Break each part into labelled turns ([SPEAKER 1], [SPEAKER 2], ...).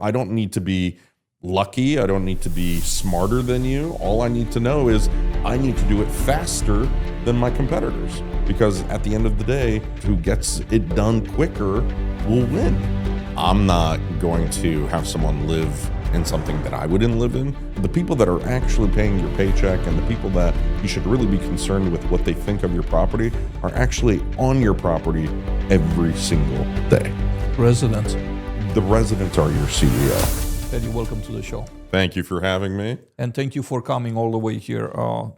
[SPEAKER 1] I don't need to be lucky. I don't need to be smarter than you. All I need to know is I need to do it faster than my competitors, because at the end of the day, who gets it done quicker will win. I'm not going to have someone live in something that I wouldn't live in. The people that are actually paying your paycheck and the people that you should really be concerned with what they think of your property are actually on your property every single day.
[SPEAKER 2] Residents.
[SPEAKER 1] The residents are your CEO.
[SPEAKER 2] Eddie, welcome to the show.
[SPEAKER 1] Thank you for having me.
[SPEAKER 2] And thank you for coming all the way here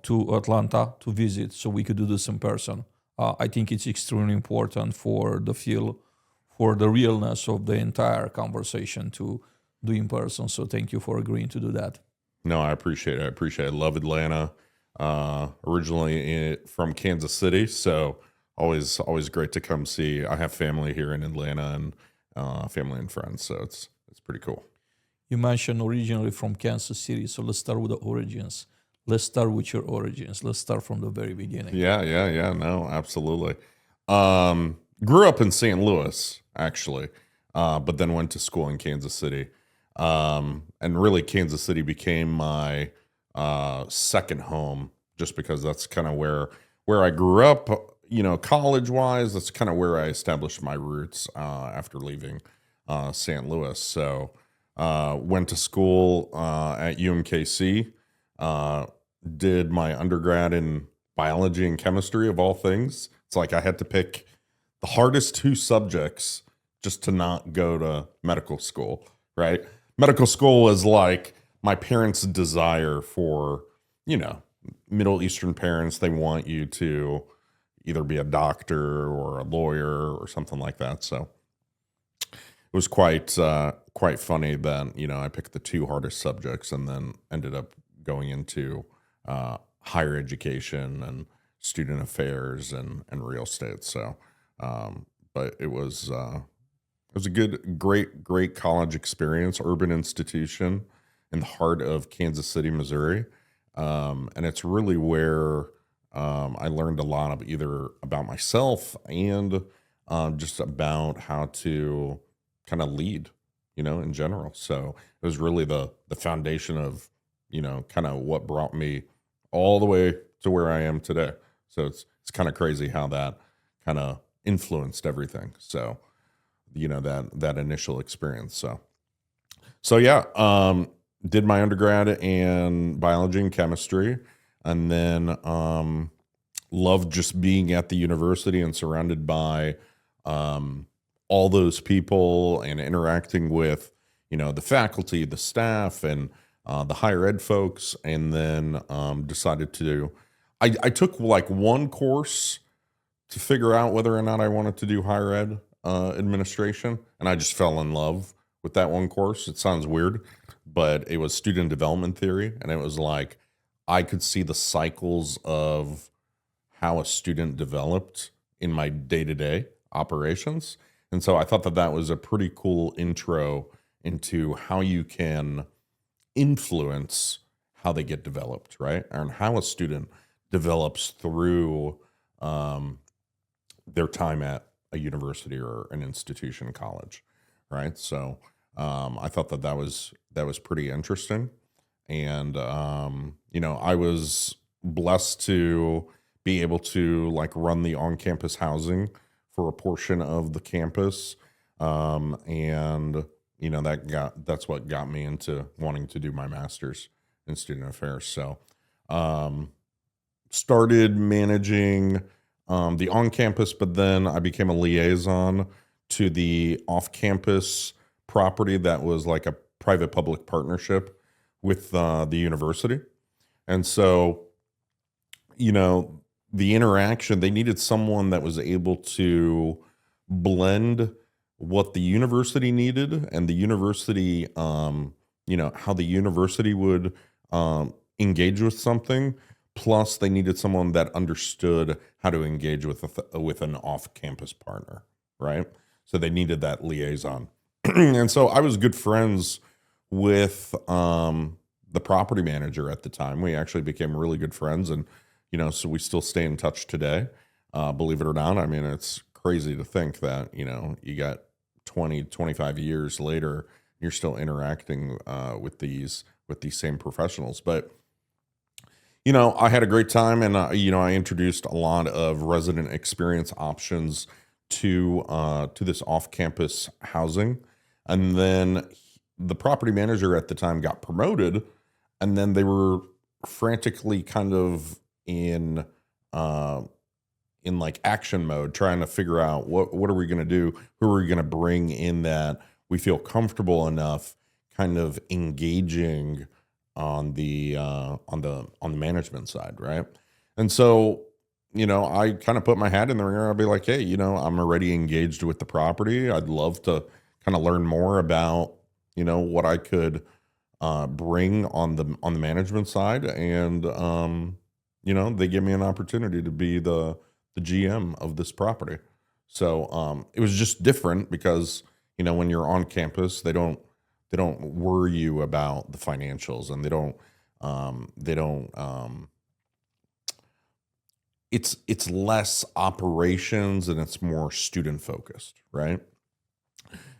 [SPEAKER 2] to Atlanta to visit so we could do this in person. I think it's extremely important for the feel, for the realness of the entire conversation to do in person. So thank you for agreeing to do that.
[SPEAKER 1] No, I appreciate it. I love Atlanta. Originally from Kansas City, so always great to come see. I have family here in Atlanta and family and friends, so it's pretty cool.
[SPEAKER 2] You mentioned originally from Kansas City, so let's start with the origins. Let's start with your origins. Let's start from the very beginning.
[SPEAKER 1] Yeah. No, absolutely. Grew up in St. Louis, actually, but then went to school in Kansas City. And really, Kansas City became my second home, just because that's kind of where I grew up. You know, college-wise, that's kind of where I established my roots after leaving St. Louis. So went to school at UMKC, did my undergrad in biology and chemistry, of all things. It's like I had to pick the hardest two subjects just to not go to medical school, right? Medical school was like my parents' desire for, you know, Middle Eastern parents. They want you to either be a doctor or a lawyer or something like that. So it was quite funny that, you know, I picked the two hardest subjects and then ended up going into higher education and student affairs and real estate. So, but it was a great college experience, urban institution in the heart of Kansas City, Missouri. And it's really where I learned a lot of either about myself and just about how to kind of lead, you know, in general. So it was really the foundation of, you know, kind of what brought me all the way to where I am today. So it's kind of crazy how that kind of influenced everything. So, you know, that initial experience. So yeah, did my undergrad in biology and chemistry, and then loved just being at the university and surrounded by all those people and interacting with, you know, the faculty, the staff, and the higher ed folks. And then decided to, I took like one course to figure out whether or not I wanted to do higher ed administration. And I just fell in love with that one course. It sounds weird, but it was student development theory. And it was like, I could see the cycles of how a student developed in my day-to-day operations. And so I thought that was a pretty cool intro into how you can influence how they get developed, right? And how a student develops through their time at a university or an institution, college, right? So I thought that was pretty interesting. And, you know, I was blessed to be able to like run the on-campus housing for a portion of the campus. And, you know, that's what got me into wanting to do my master's in student affairs. So, started managing the on-campus, but then I became a liaison to the off-campus property that was like a private-public partnership with the university. And so, you know, the interaction, they needed someone that was able to blend what the university needed and the university, you know, how the university would engage with something. Plus, they needed someone that understood how to engage with an off-campus partner, right? So they needed that liaison. And so I was good friends with the property manager at the time. We actually became really good friends, and you know, so we still stay in touch today. Believe it or not, I mean, it's crazy to think that, you know, you got 20, 25 years later, You're still interacting with these same professionals. But I had a great time, and I introduced a lot of resident experience options to this off-campus housing, and then the property manager at the time got promoted, and then they were frantically kind of uh, in like action mode, trying to figure out what are we going to do, who are we going to bring in that we feel comfortable enough, kind of engaging on the management side, right? And so, I kind of put my hat in the ring. I'll be like, hey, I'm already engaged with the property. I'd love to kind of learn more about, what I could bring on the management side, and they give me an opportunity to be the GM of this property. So it was just different because when you're on campus, they don't worry you about the financials, and it's less operations and it's more student focused, right?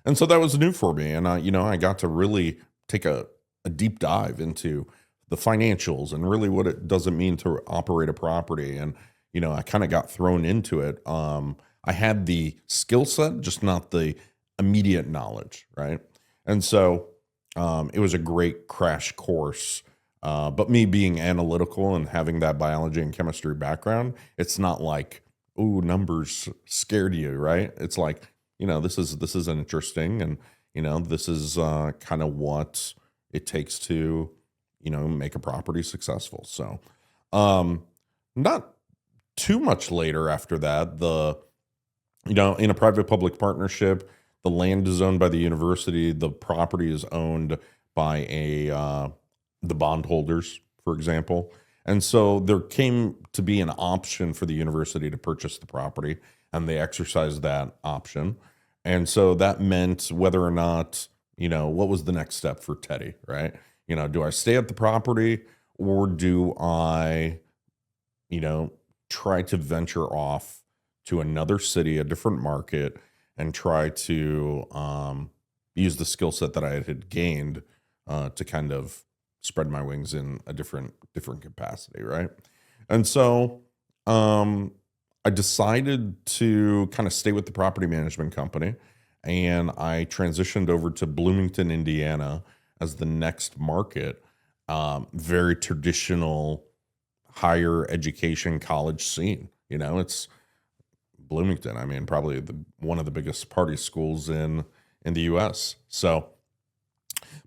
[SPEAKER 1] And so that was new for me, and I got to really take a deep dive into the financials and really what it does it mean to operate a property. And I kind of got thrown into it. I had the skill set, just not the immediate knowledge, right? And so it was a great crash course. But me being analytical and having that biology and chemistry background, it's not like, ooh, numbers scared you, right? It's like, this is interesting, and this is kind of what it takes to make a property successful. So not too much later after that, in a private public partnership, the land is owned by the university, the property is owned by the bondholders, for example. And so there came to be an option for the university to purchase the property, and they exercised that option. And so that meant whether or not, what was the next step for Teddy, right? Do I stay at the property, or do I, try to venture off to another city, a different market, and try to use the skill set that I had gained to kind of spread my wings in a different capacity, right? And so I decided to kind of stay with the property management company, and I transitioned over to Bloomington, Indiana as the next market. Very traditional higher education college scene. It's Bloomington. I mean, probably one of the biggest party schools in the U.S. So,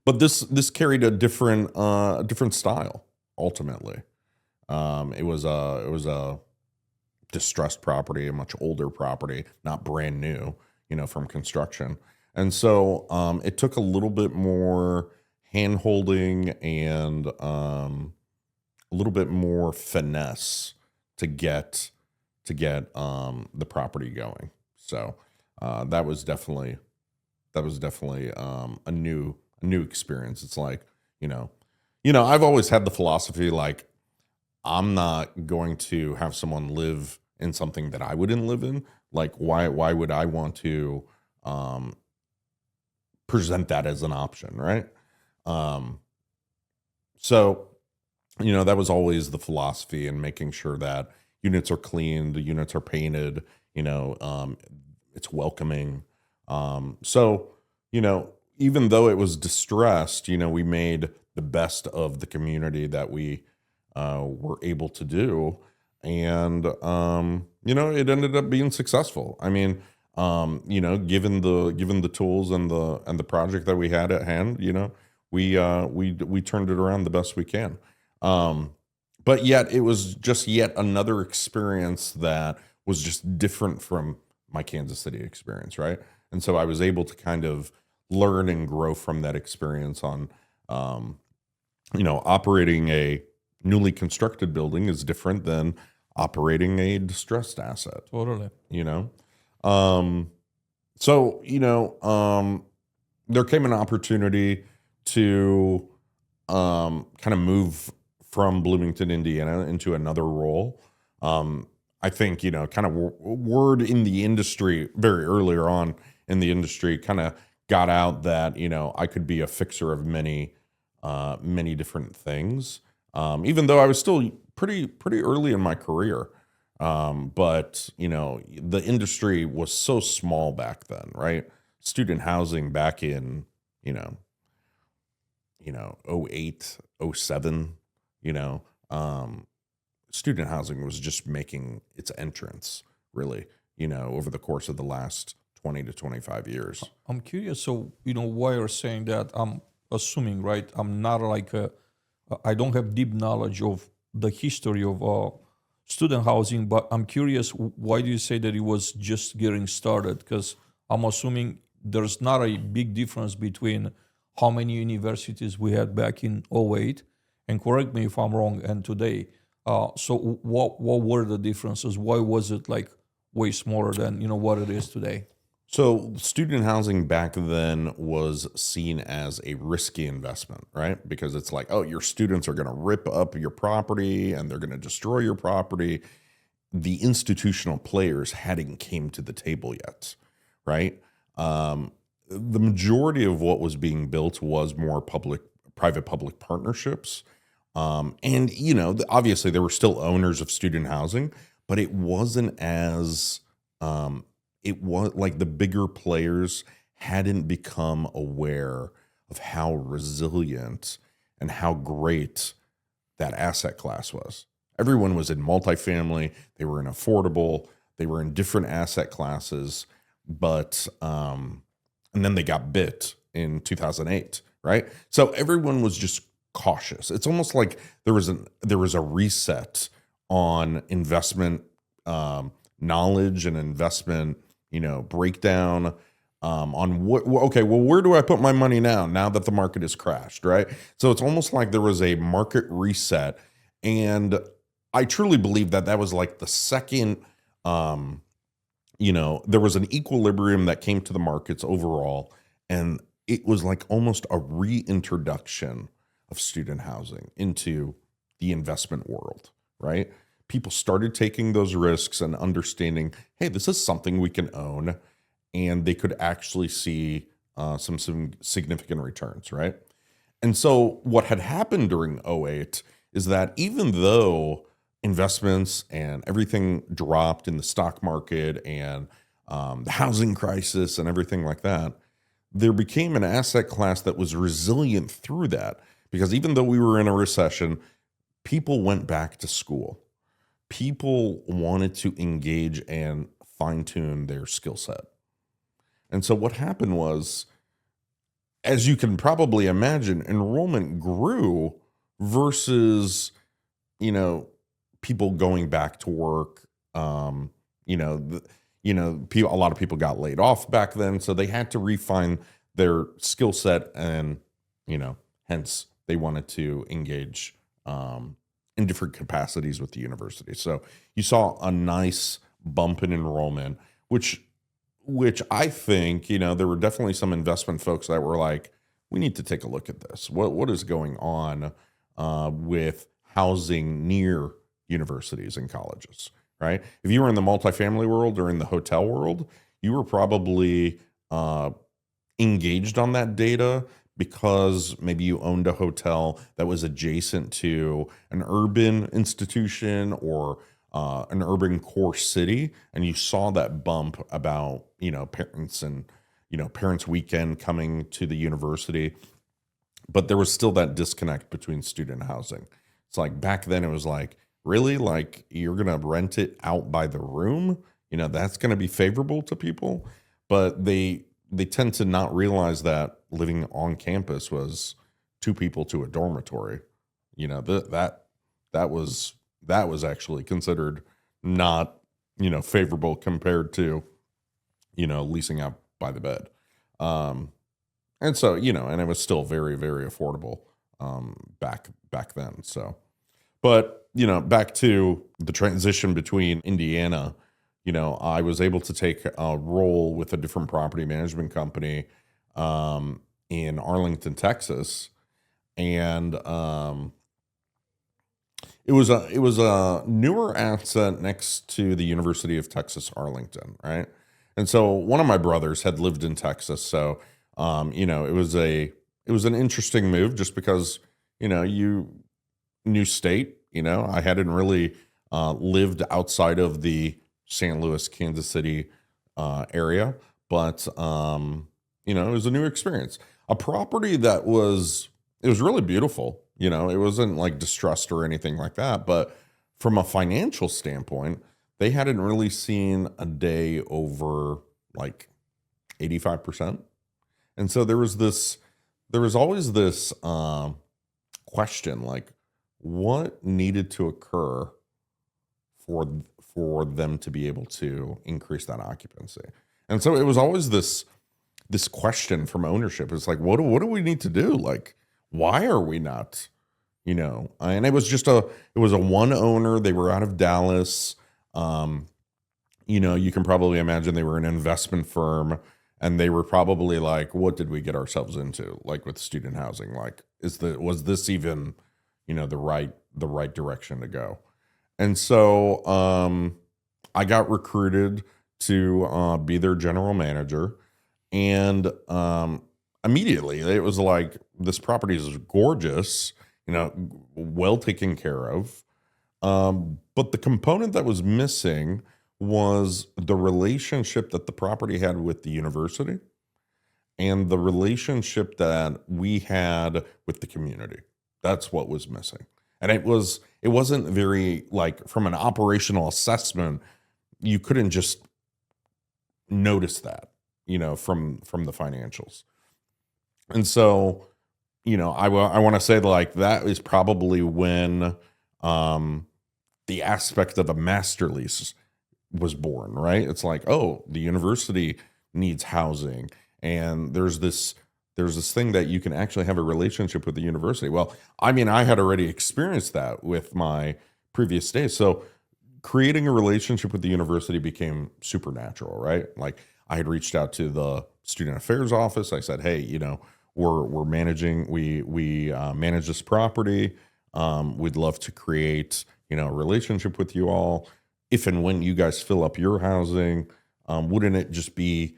[SPEAKER 1] but this carried a different style. Ultimately, it was a distressed property, a much older property, not brand new, from construction. And so it took a little bit more hand holding and a little bit more finesse to get the property going. So that was definitely a new experience. It's like, I've always had the philosophy, like, I'm not going to have someone live in something that I wouldn't live in. Like, why would I want to present that as an option, right? So, that was always the philosophy, and making sure that units are cleaned, the units are painted, it's welcoming. So, even though it was distressed, we made the best of the community that we were able to do. And, it ended up being successful. I mean, given the tools and the project that we had at hand, we turned it around the best we can. But yet it was just yet another experience that was just different from my Kansas City experience, right? And so I was able to kind of learn and grow from that experience on, operating a newly constructed building is different than operating a distressed asset.
[SPEAKER 2] Totally.
[SPEAKER 1] So, there came an opportunity to kind of move from Bloomington, Indiana into another role. I think, kind of word in the industry very earlier on in the industry kind of got out that, I could be a fixer of many different things. Even though I was still pretty early in my career. But the industry was so small back then, right? Student housing back in, you know, '08, '07, you know, um, student housing was just making its entrance really, over the course of the last 20 to 25 years.
[SPEAKER 2] I'm curious. So, why you're saying that? I'm assuming, right? I'm not like I don't have deep knowledge of the history of student housing, but I'm curious. Why do you say that it was just getting started? Because I'm assuming there's not a big difference between how many universities we had back in '08, and correct me if I'm wrong, and today. So, what were the differences? Why was it like way smaller than what it is today?
[SPEAKER 1] So, student housing back then was seen as a risky investment, right? Because it's like, oh, your students are going to rip up your property and they're going to destroy your property. The institutional players hadn't came to the table yet, right? The majority of what was being built was more private public partnerships. And, obviously there were still owners of student housing, but it wasn't as, it was like the bigger players hadn't become aware of how resilient and how great that asset class was. Everyone was in multifamily, they were in affordable, they were in different asset classes, but and then they got bit in 2008, right? So everyone was just cautious. It's almost like there was a reset on investment knowledge and investment, breakdown on okay, well, where do I put my money now that the market has crashed, right? So it's almost like there was a market reset. And I truly believe that was like the second, there was an equilibrium that came to the markets overall. And it was like almost a reintroduction of student housing into the investment world, right? People started taking those risks and understanding, hey, this is something we can own, and they could actually see some significant returns, right? And so what had happened during '08 is that even though investments and everything dropped in the stock market and the housing crisis and everything like that, there became an asset class that was resilient through that. Because even though we were in a recession, people went back to school. People wanted to engage and fine tune their skill set. And so what happened was, as you can probably imagine, enrollment grew versus, people going back to work. A lot of people got laid off back then, so they had to refine their skill set, and hence they wanted to engage in different capacities with the university. So you saw a nice bump in enrollment, which I think, there were definitely some investment folks that were like, we need to take a look at this. What is going on with housing near universities and colleges, right? If you were in the multifamily world or in the hotel world, you were probably engaged on that data because maybe you owned a hotel that was adjacent to an urban institution or an urban core city, and you saw that bump about, parents and, parents' weekend coming to the university. But there was still that disconnect between student housing. It's like back then it was like, really? Like you're going to rent it out by the room? That's going to be favorable to people. But they tend to not realize that living on campus was two people to a dormitory. That was actually considered not, favorable compared to, leasing out by the bed. And so, and it was still very, very affordable back then. So, but, back to the transition between Indiana, I was able to take a role with a different property management company in Arlington, Texas. And it was a newer asset next to the University of Texas, Arlington, right? And so one of my brothers had lived in Texas, so It was an interesting move just because, new state, I hadn't really lived outside of the St. Louis, Kansas City area, but it was a new experience. A property it was really beautiful. It wasn't like distressed or anything like that, but from a financial standpoint, they hadn't really seen a day over like 85%. And so there was always this question, like, what needed to occur for them to be able to increase that occupancy? And so it was always this question from ownership. It's like, what do we need to do? Like, why are we not, and it was a one owner. They were out of Dallas. You can probably imagine they were an investment firm, and they were probably like, what did we get ourselves into? Like with student housing, like, was this even, the right direction to go? And so, I got recruited to be their general manager, and immediately it was like, this property is gorgeous, well taken care of. But the component that was missing was the relationship that the property had with the university and the relationship that we had with the community. That's what was missing. And it wasn't very, like, from an operational assessment, you couldn't just notice that, from the financials. And so, I want to say, like, that is probably when the aspect of a master lease was born, right? It's like, oh, the university needs housing, and there's this thing that you can actually have a relationship with the university. Well, I mean, I had already experienced that with my previous days. So creating a relationship with the university became supernatural, right? Like, I had reached out to the student affairs office. I said, hey, we're managing, we manage this property. We'd love to create, a relationship with you all. If and when you guys fill up your housing, wouldn't it just be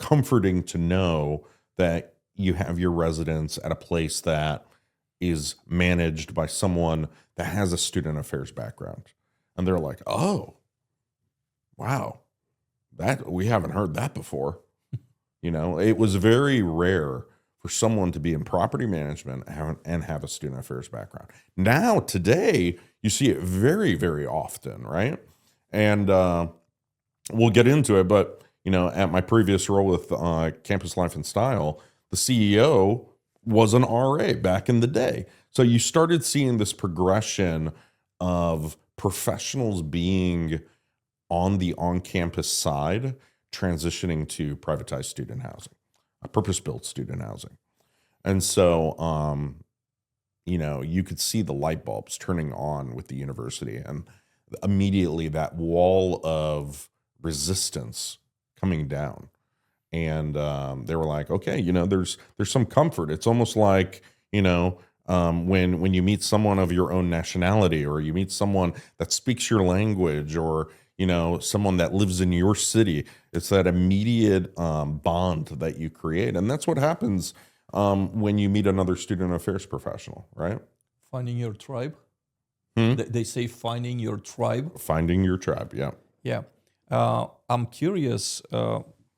[SPEAKER 1] comforting to know that you have your residents at a place that is managed by someone that has a student affairs background? And they're like, oh, wow, that we haven't heard that before. It was very rare for someone to be in property management and have a student affairs background. Now, today, you see it very, very often, right? And we'll get into it, but, at my previous role with Campus Life and Style, the CEO was an RA back in the day. So you started seeing this progression of professionals being on the on-campus side, transitioning to privatized student housing, purpose-built student housing. And so, you could see the light bulbs turning on with the university, and immediately that wall of resistance coming down. And they were like, okay, there's some comfort. It's almost like, when you meet someone of your own nationality, or you meet someone that speaks your language, or someone that lives in your city, it's that immediate bond that you create. And that's what happens when you meet another student affairs professional, right?
[SPEAKER 2] Finding your tribe.
[SPEAKER 1] Hmm?
[SPEAKER 2] They say finding your tribe.
[SPEAKER 1] Finding your tribe, yeah.
[SPEAKER 2] Yeah. I'm curious,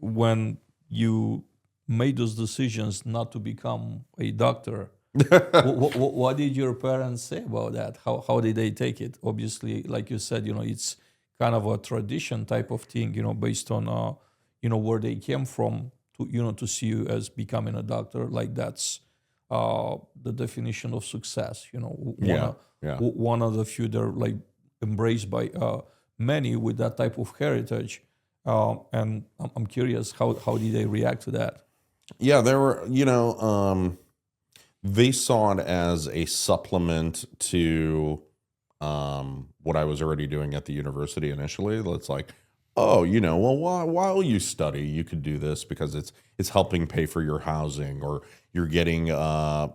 [SPEAKER 2] when you made those decisions not to become a doctor, what did your parents say about that? How did they take it? Obviously, like you said, it's kind of a tradition type of thing, based on, where they came from, to see you as becoming a doctor. Like, that's the definition of success, one of the few that are, like, embraced by many with that type of heritage. And I'm curious, how did they react to that?
[SPEAKER 1] Yeah, there were, they saw it as a supplement to what I was already doing at the university initially. It's like, oh, well, while you study, you could do this because it's helping pay for your housing, or you're getting a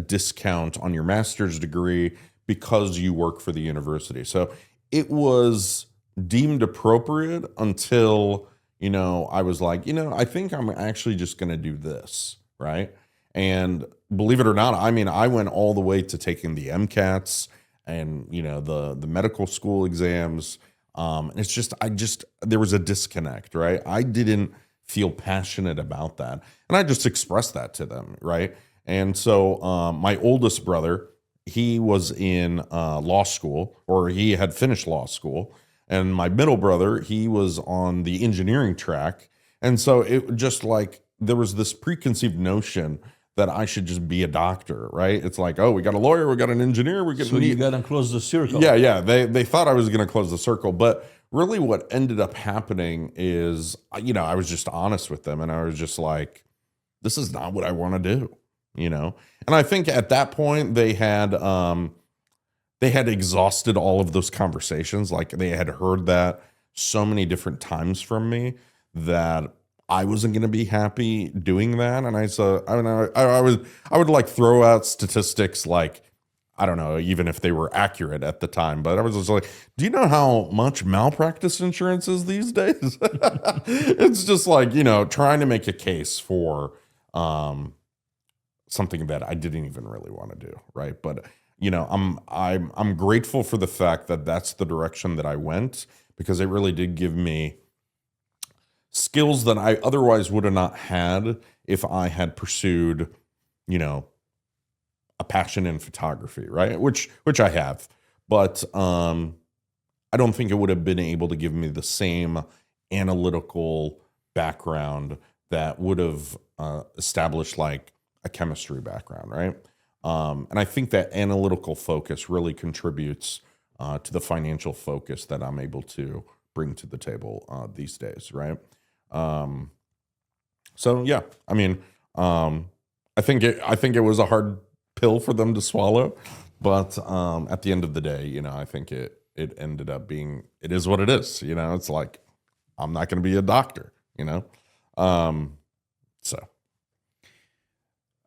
[SPEAKER 1] discount on your master's degree because you work for the university. So it was deemed appropriate until I was like, I think I'm actually just going to do this, right? And believe it or not, I mean, I went all the way to taking the MCATs and, the medical school exams. And it's just, there was a disconnect, right? I didn't feel passionate about that. And I just expressed that to them, right? And so my oldest brother, he was in law school, or he had finished law school. And my middle brother, he was on the engineering track. And so it just like, there was this preconceived notion that I should just be a doctor, right? It's like, oh, we got a lawyer, we got an engineer, we get.
[SPEAKER 2] So you got to close the circle.
[SPEAKER 1] Yeah. They thought I was going to close the circle, but really what ended up happening is, I was just honest with them, and I was just like, this is not what I want to do, And I think at that point they had exhausted all of those conversations. Like, they had heard that so many different times from me that I wasn't going to be happy doing that. And I would like throw out statistics, like, I don't know, even if they were accurate at the time, but I was just like, do you know how much malpractice insurance is these days? It's just like, trying to make a case for something that I didn't even really want to do, right? But I'm grateful for the fact that that's the direction that I went, because it really did give me skills that I otherwise would have not had if I had pursued, a passion in photography, right? Which I have, but I don't think it would have been able to give me the same analytical background that would have established like a chemistry background, right? And I think that analytical focus really contributes to the financial focus that I'm able to bring to the table these days, right? So yeah, I mean, I think it was a hard pill for them to swallow, but at the end of the day, I think it ended up being, it is what it is. It's like, I'm not going to be a doctor, so.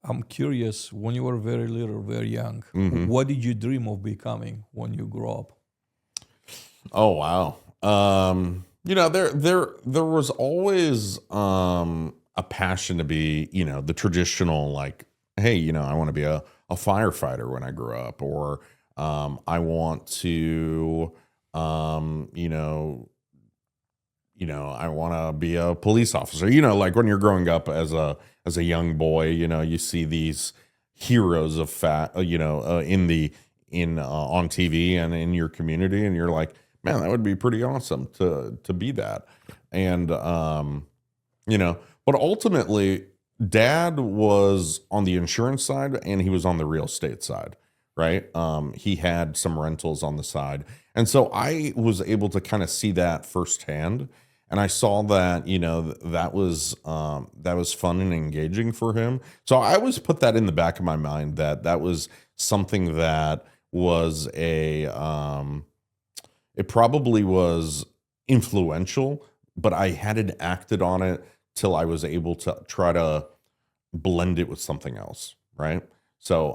[SPEAKER 2] I'm curious, when you were very little, very young,
[SPEAKER 1] Mm-hmm.
[SPEAKER 2] what did you dream of becoming when you grew up?
[SPEAKER 1] Oh, wow. There was always a passion to be, the traditional, like, hey, I want to be a firefighter when I grew up, or I want to, I want to be a police officer. Like when you're growing up as a young boy, you see these heroes of on TV and in your community, and you're like, man, that would be pretty awesome to be that. And but ultimately, Dad was on the insurance side and he was on the real estate side, right? He had some rentals on the side, and so I was able to kind of see that firsthand. And I saw that, that was fun and engaging for him. So I always put that in the back of my mind, that was something that was it probably was influential, but I hadn't acted on it till I was able to try to blend it with something else, right? So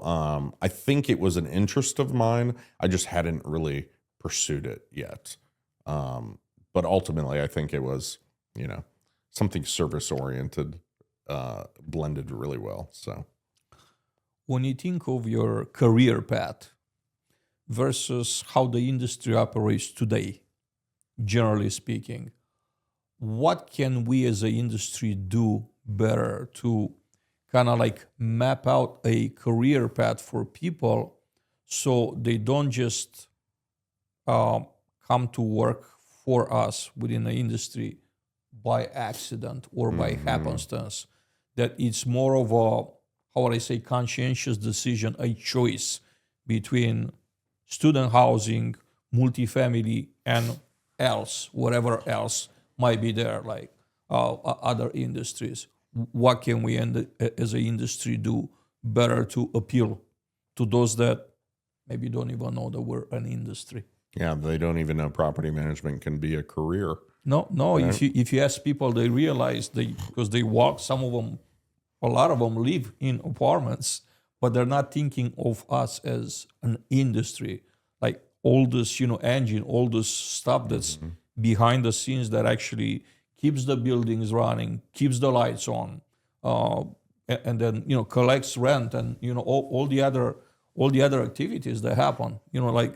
[SPEAKER 1] I think it was an interest of mine. I just hadn't really pursued it yet. But ultimately, I think it was, something service-oriented, blended really well. So,
[SPEAKER 2] When you think of your career path versus how the industry operates today, generally speaking, what can we as an industry do better to kind of like map out a career path for people so they don't just come to work for us within the industry by accident or by happenstance, that it's more of a, how would I say, conscientious decision, a choice between student housing, multifamily, and else, whatever else might be there, like other industries. What can we as an industry do better to appeal to those that maybe don't even know that we're an industry?
[SPEAKER 1] yeah, they don't even know property management can be a career.
[SPEAKER 2] No.
[SPEAKER 1] Right.
[SPEAKER 2] If you ask people, they realize because they walk. Some of them, a lot of them, live in apartments, but they're not thinking of us as an industry, like all this, engine, all this stuff that's behind the scenes that actually keeps the buildings running, keeps the lights on, uh, and then collects rent and all the other activities that happen. Like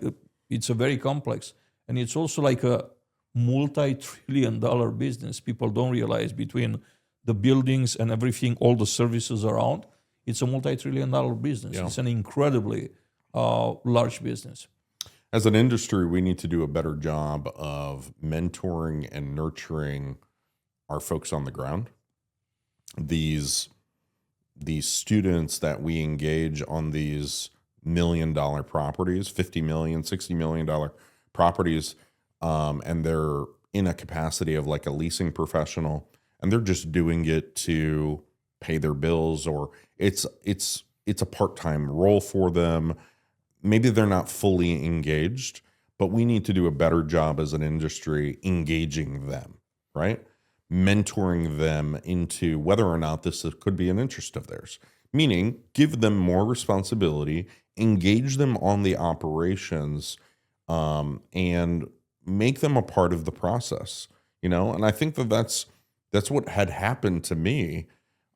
[SPEAKER 2] it's a very complex, and it's also like a multi-trillion-dollar business. People don't realize between the buildings and everything, all the services around. It's a multi-trillion-dollar business.
[SPEAKER 1] Yeah.
[SPEAKER 2] It's an incredibly large business.
[SPEAKER 1] As an industry, we need to do a better job of mentoring and nurturing our folks on the ground. These students that we engage on these $1 million properties, $50 million, $60 million properties, and they're in a capacity of like a leasing professional, and they're just doing it to pay their bills, or it's a part-time role for them. Maybe they're not fully engaged, but we need to do a better job as an industry engaging them, right? Mentoring them into whether or not this could be an interest of theirs. Meaning, give them more responsibility, engage them on the operations, and make them a part of the process. And I think that's what had happened to me.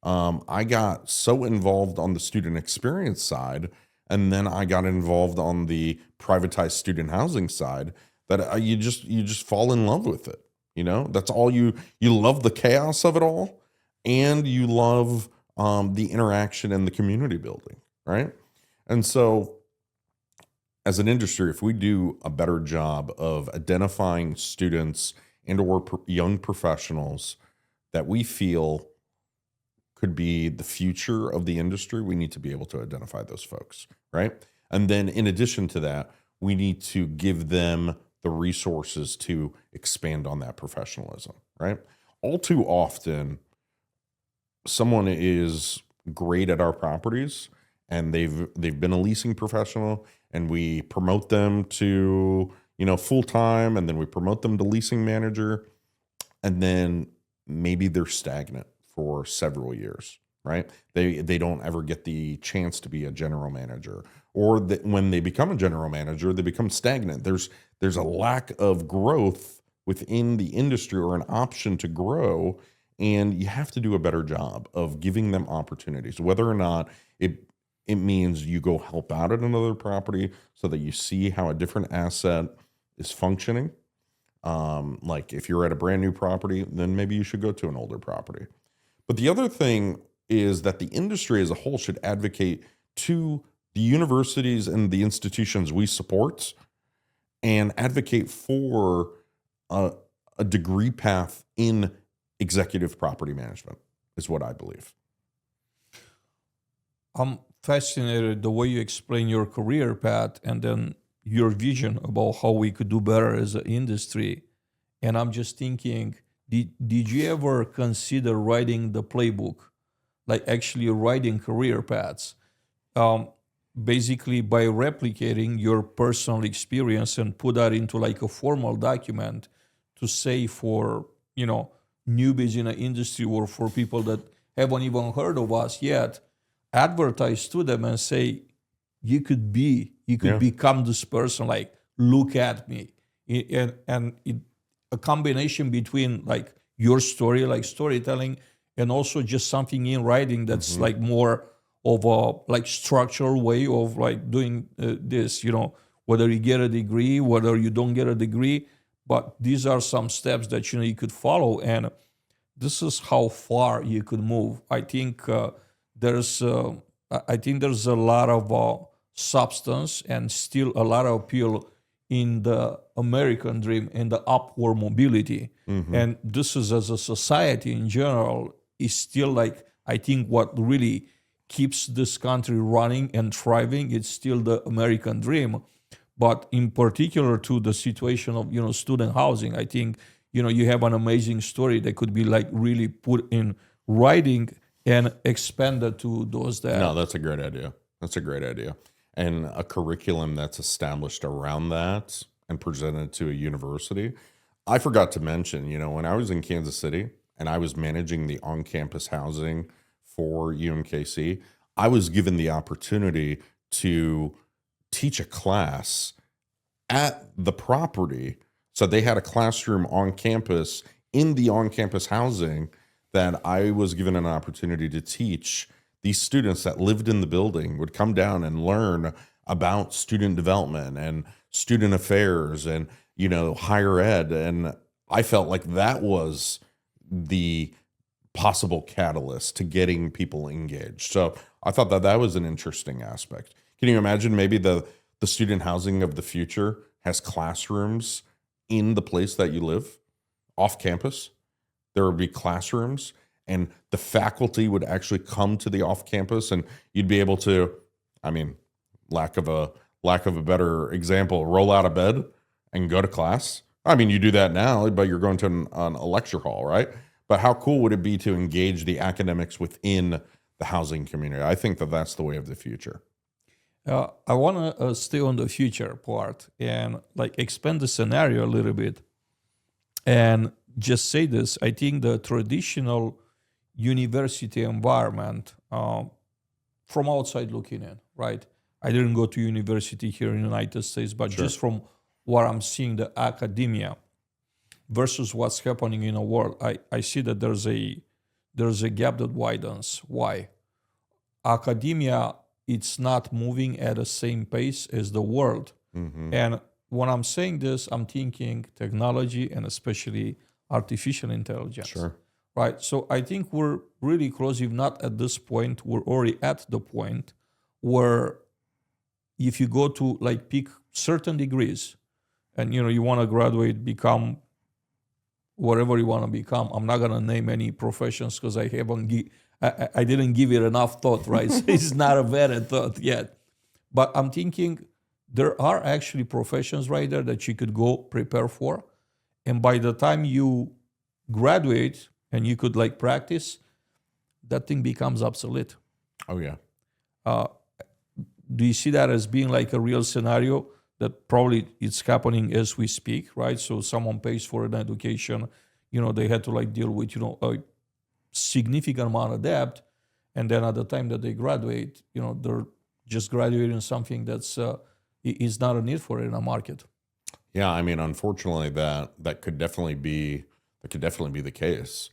[SPEAKER 1] I got so involved on the student experience side, and then I got involved on the privatized student housing side that you just fall in love with it. That's all you love, the chaos of it all, and you love the interaction and the community building, right? And so as an industry, if we do a better job of identifying students and or young professionals that we feel could be the future of the industry, we need to be able to identify those folks, right? And then in addition to that, we need to give them the resources to expand on that professionalism, right? All too often, someone is great at our properties and they've been a leasing professional, and we promote them to full-time, and then we promote them to leasing manager, and then maybe they're stagnant for several years, right? They don't ever get the chance to be a general manager, or that when they become a general manager, they become stagnant. There's a lack of growth within the industry, or an option to grow, and you have to do a better job of giving them opportunities, whether or not it means you go help out at another property so that you see how a different asset is functioning. Like if you're at a brand new property, then maybe you should go to an older property. But the other thing is that the industry as a whole should advocate to the universities and the institutions we support, and advocate for a degree path in executive property management, is what I believe.
[SPEAKER 2] I'm fascinated the way you explain your career path and then your vision about how we could do better as an industry. And I'm just thinking, did you ever consider writing the playbook, like actually writing career paths, basically by replicating your personal experience and put that into like a formal document to say for, newbies in the industry, or for people that haven't even heard of us yet, advertise to them and say, you could become this person, like, look at me. A combination between like your story, like storytelling, and also just something in writing that's like more of a like structural way of like doing this, whether you get a degree, whether you don't get a degree, but these are some steps that you could follow, and this is how far you could move. I think there's a lot of substance and still a lot of appeal in the American dream and the upward mobility. And this is, as a society in general, is still like, I think what really keeps this country running and thriving, it's still the American dream. But in particular to the situation of, student housing, I think, you have an amazing story that could be like really put in writing and expanded to those that.
[SPEAKER 1] No, that's a great idea. That's a great idea. And a curriculum that's established around that and presented to a university. I forgot to mention, when I was in Kansas City and I was managing the on-campus housing for UMKC, I was given the opportunity to teach a class at the property. So they had a classroom on campus in the on-campus housing that I was given an opportunity to teach. These students that lived in the building would come down and learn about student development and student affairs and, higher ed. And I felt like that was the possible catalyst to getting people engaged. So I thought that that was an interesting aspect. Can you imagine maybe the student housing of the future has classrooms in the place that you live, off campus? There would be classrooms and the faculty would actually come to the off campus and you'd be able to, I mean, lack of a better example, roll out of bed and go to class. I mean, you do that now, but you're going to a lecture hall, right? But how cool would it be to engage the academics within the housing community? I think that that's the way of the future.
[SPEAKER 2] I want to stay on the future part and expand the scenario a little bit and just say this. I think the traditional university environment, from outside looking in, right? I didn't go to university here in the United States, but
[SPEAKER 1] Sure.
[SPEAKER 2] just from what I'm seeing, the academia versus what's happening in the world, I see that there's a gap that widens. Why? Academia, it's not moving at the same pace as the world.
[SPEAKER 1] Mm-hmm.
[SPEAKER 2] And when I'm saying this, I'm thinking technology and especially artificial intelligence.
[SPEAKER 1] Sure.
[SPEAKER 2] Right. So I think we're really close, if not at this point, we're already at the point where if you go to pick certain degrees and you want to graduate, become whatever you want to become. I'm not gonna name any professions because I didn't give it enough thought, right? So it's not a vetted thought yet. But I'm thinking there are actually professions right there that you could go prepare for. And by the time you graduate and you could practice, that thing becomes obsolete.
[SPEAKER 1] Oh, yeah.
[SPEAKER 2] Do you see that as being a real scenario that probably it's happening as we speak, right? So someone pays for an education, they had to deal with, a significant amount of debt. And then at the time that they graduate, they're just graduating something that's is not a need for it in a market.
[SPEAKER 1] Yeah, I mean, unfortunately, that could definitely be the case.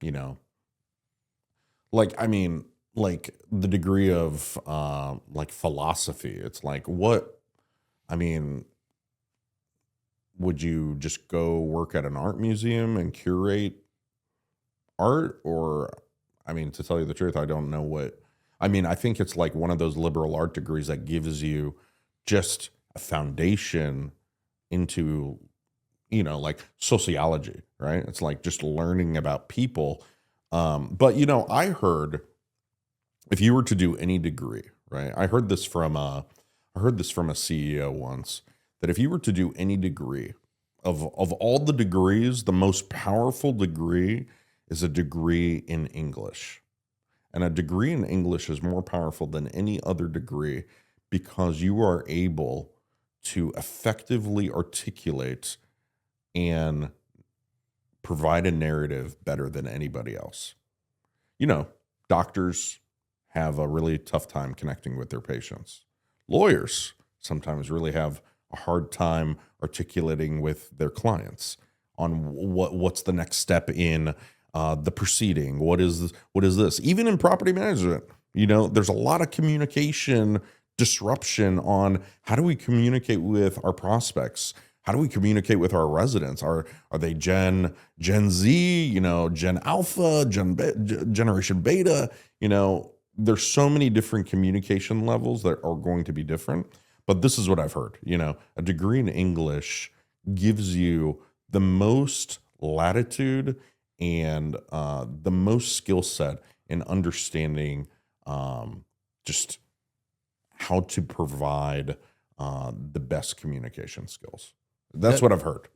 [SPEAKER 1] You know, the degree of philosophy. It's what, I mean, would you just go work at an art museum and curate art? Or, I mean, to tell you the truth, I don't know what, I mean, I think it's one of those liberal art degrees that gives you just a foundation into, sociology, right? It's just learning about people. But, I heard if you were to do any degree, right? I heard this from a CEO once, that if you were to do any degree of all the degrees, the most powerful degree is a degree in English. And a degree in English is more powerful than any other degree because you are able to effectively articulate and provide a narrative better than anybody else. Doctors have a really tough time connecting with their patients. Lawyers sometimes really have a hard time articulating with their clients on what's the next step in the proceeding. What is this? Even in property management, there's a lot of communication disruption on how do we communicate with our prospects? How do we communicate with our residents? Are they Gen Z, Gen Alpha, Generation Beta? There's so many different communication levels that are going to be different. But this is what I've heard. A degree in English gives you the most latitude and the most skill set in understanding just how to provide the best communication skills. That's what I've heard.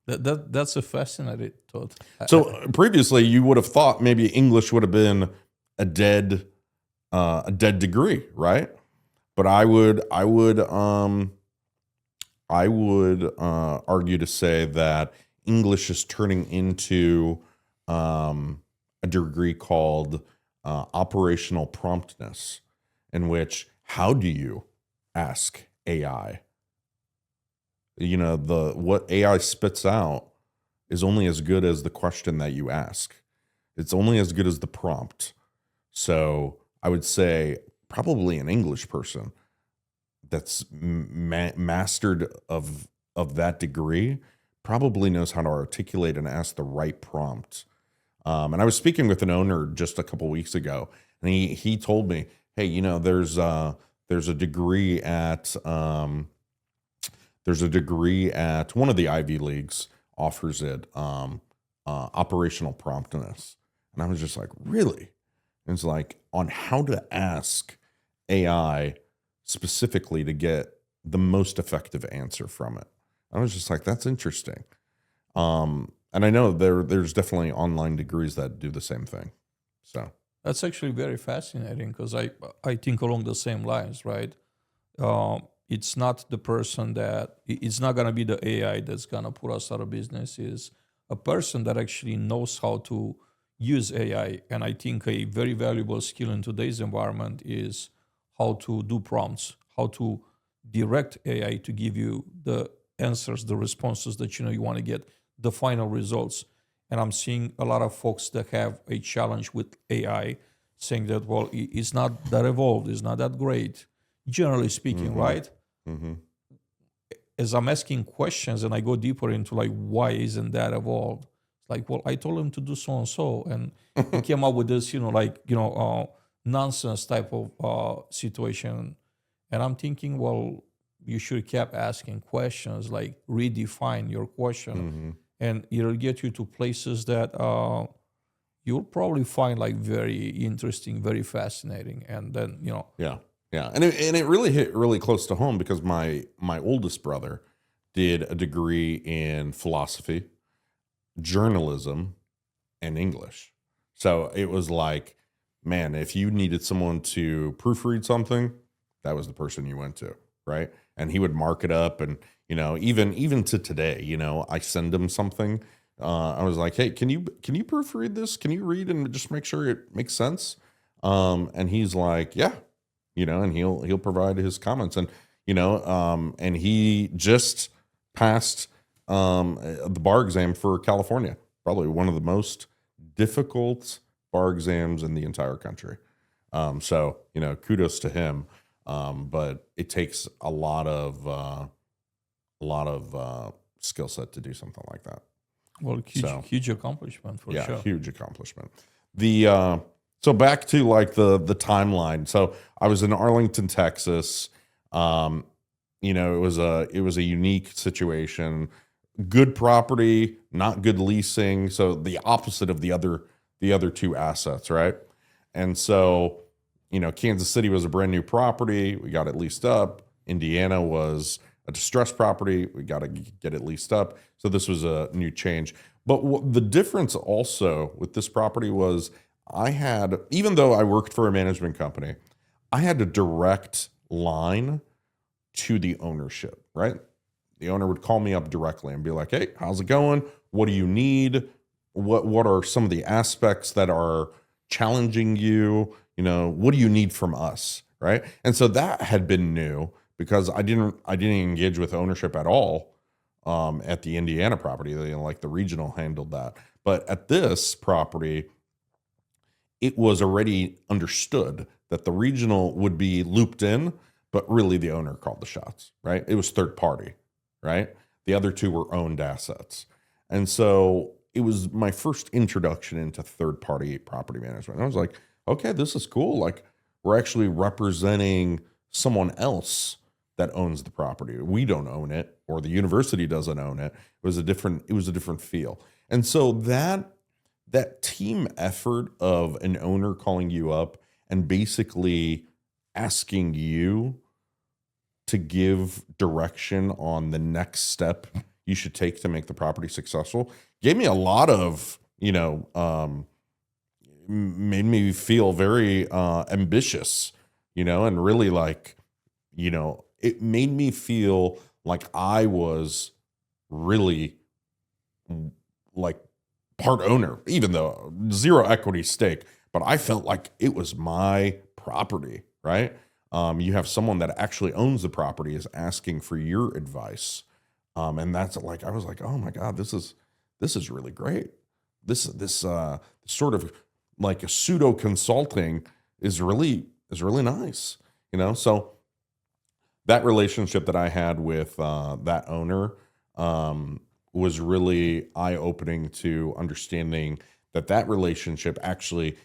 [SPEAKER 2] That's a fascinating thought.
[SPEAKER 1] So previously, you would have thought maybe English would have been a dead degree, right? But I would argue to say that English is turning into a degree called operational promptness, in which how do you ask AI? What AI spits out is only as good as the question that you ask. It's only as good as the prompt. So I would say probably an English person that's mastered of that degree probably knows how to articulate and ask the right prompt. And I was speaking with an owner just a couple weeks ago, and he told me, hey, you know, there's a degree at one of the Ivy Leagues offers it, operational promptness. And I was just like, really? And it's like on how to ask AI specifically to get the most effective answer from it. I was just like, that's interesting. And I know there's definitely online degrees that do the same thing. So
[SPEAKER 2] That's actually very fascinating because I think along the same lines, right? It's not the person it's not going to be the AI that's going to put us out of business. Is a person that actually knows how to use AI. And I think a very valuable skill in today's environment is how to do prompts, how to direct AI to give you the answers, the responses that you want to get, the final results. And I'm seeing a lot of folks that have a challenge with AI saying that, well, it's not that evolved, it's not that great, generally speaking, right?
[SPEAKER 1] Mm-hmm.
[SPEAKER 2] As I'm asking questions and I go deeper into like, why isn't that evolved? It's like, well, I told him to do so and so. And he came up with this, nonsense type of situation. And I'm thinking, well, you should have kept asking questions, like redefine your question. And it'll get you to places that you'll probably find like very interesting, very fascinating. And then,
[SPEAKER 1] Yeah. And it really hit really close to home because my oldest brother did a degree in philosophy, journalism, and English. So it was like, man, if you needed someone to proofread something, that was the person you went to, right? And he would mark it up, and even to today, I send him something. I was like, hey, can you proofread this? Can you read and just make sure it makes sense? And he's like, yeah, and he'll provide his comments, and and he just passed the bar exam for California, probably one of the most difficult bar exams in the entire country. So kudos to him. But it takes a lot of skill set to do something like that.
[SPEAKER 2] well, huge accomplishment for
[SPEAKER 1] Yeah,
[SPEAKER 2] sure.
[SPEAKER 1] huge accomplishment. So back to like the timeline. So I was in Arlington, Texas. It was a unique situation. Good property, not good leasing. So the opposite of the other two assets, right? And so, Kansas City was a brand new property. We got it leased up. Indiana was a distressed property. We got to get it leased up. So this was a new change. But the difference also with this property was even though I worked for a management company, I had a direct line to the ownership, right? The owner would call me up directly and be like, hey, how's it going? What do you need? What are some of the aspects that are challenging you? What do you need from us, right? And so that had been new because I didn't engage with ownership at all at the Indiana property. Like the regional handled that. But at this property, it was already understood that the regional would be looped in, but really the owner called the shots, right? It was third party, right? The other two were owned assets. And so it was my first introduction into third party property management. And I was like, okay, this is cool. Like we're actually representing someone else that owns the property. We don't own it, or the university doesn't own it. It was a different feel. And so that team effort of an owner calling you up and basically asking you to give direction on the next step you should take to make the property successful gave me a lot of, made me feel very ambitious, and really like, it made me feel like I was really like part owner, even though zero equity stake, but I felt like it was my property, right? You have someone that actually owns the property is asking for your advice. And that's like, I was like, oh my God, this is this is really great. This sort of like a pseudo consulting is really nice, you know. So that relationship that I had with that owner was really eye opening to understanding that relationship actually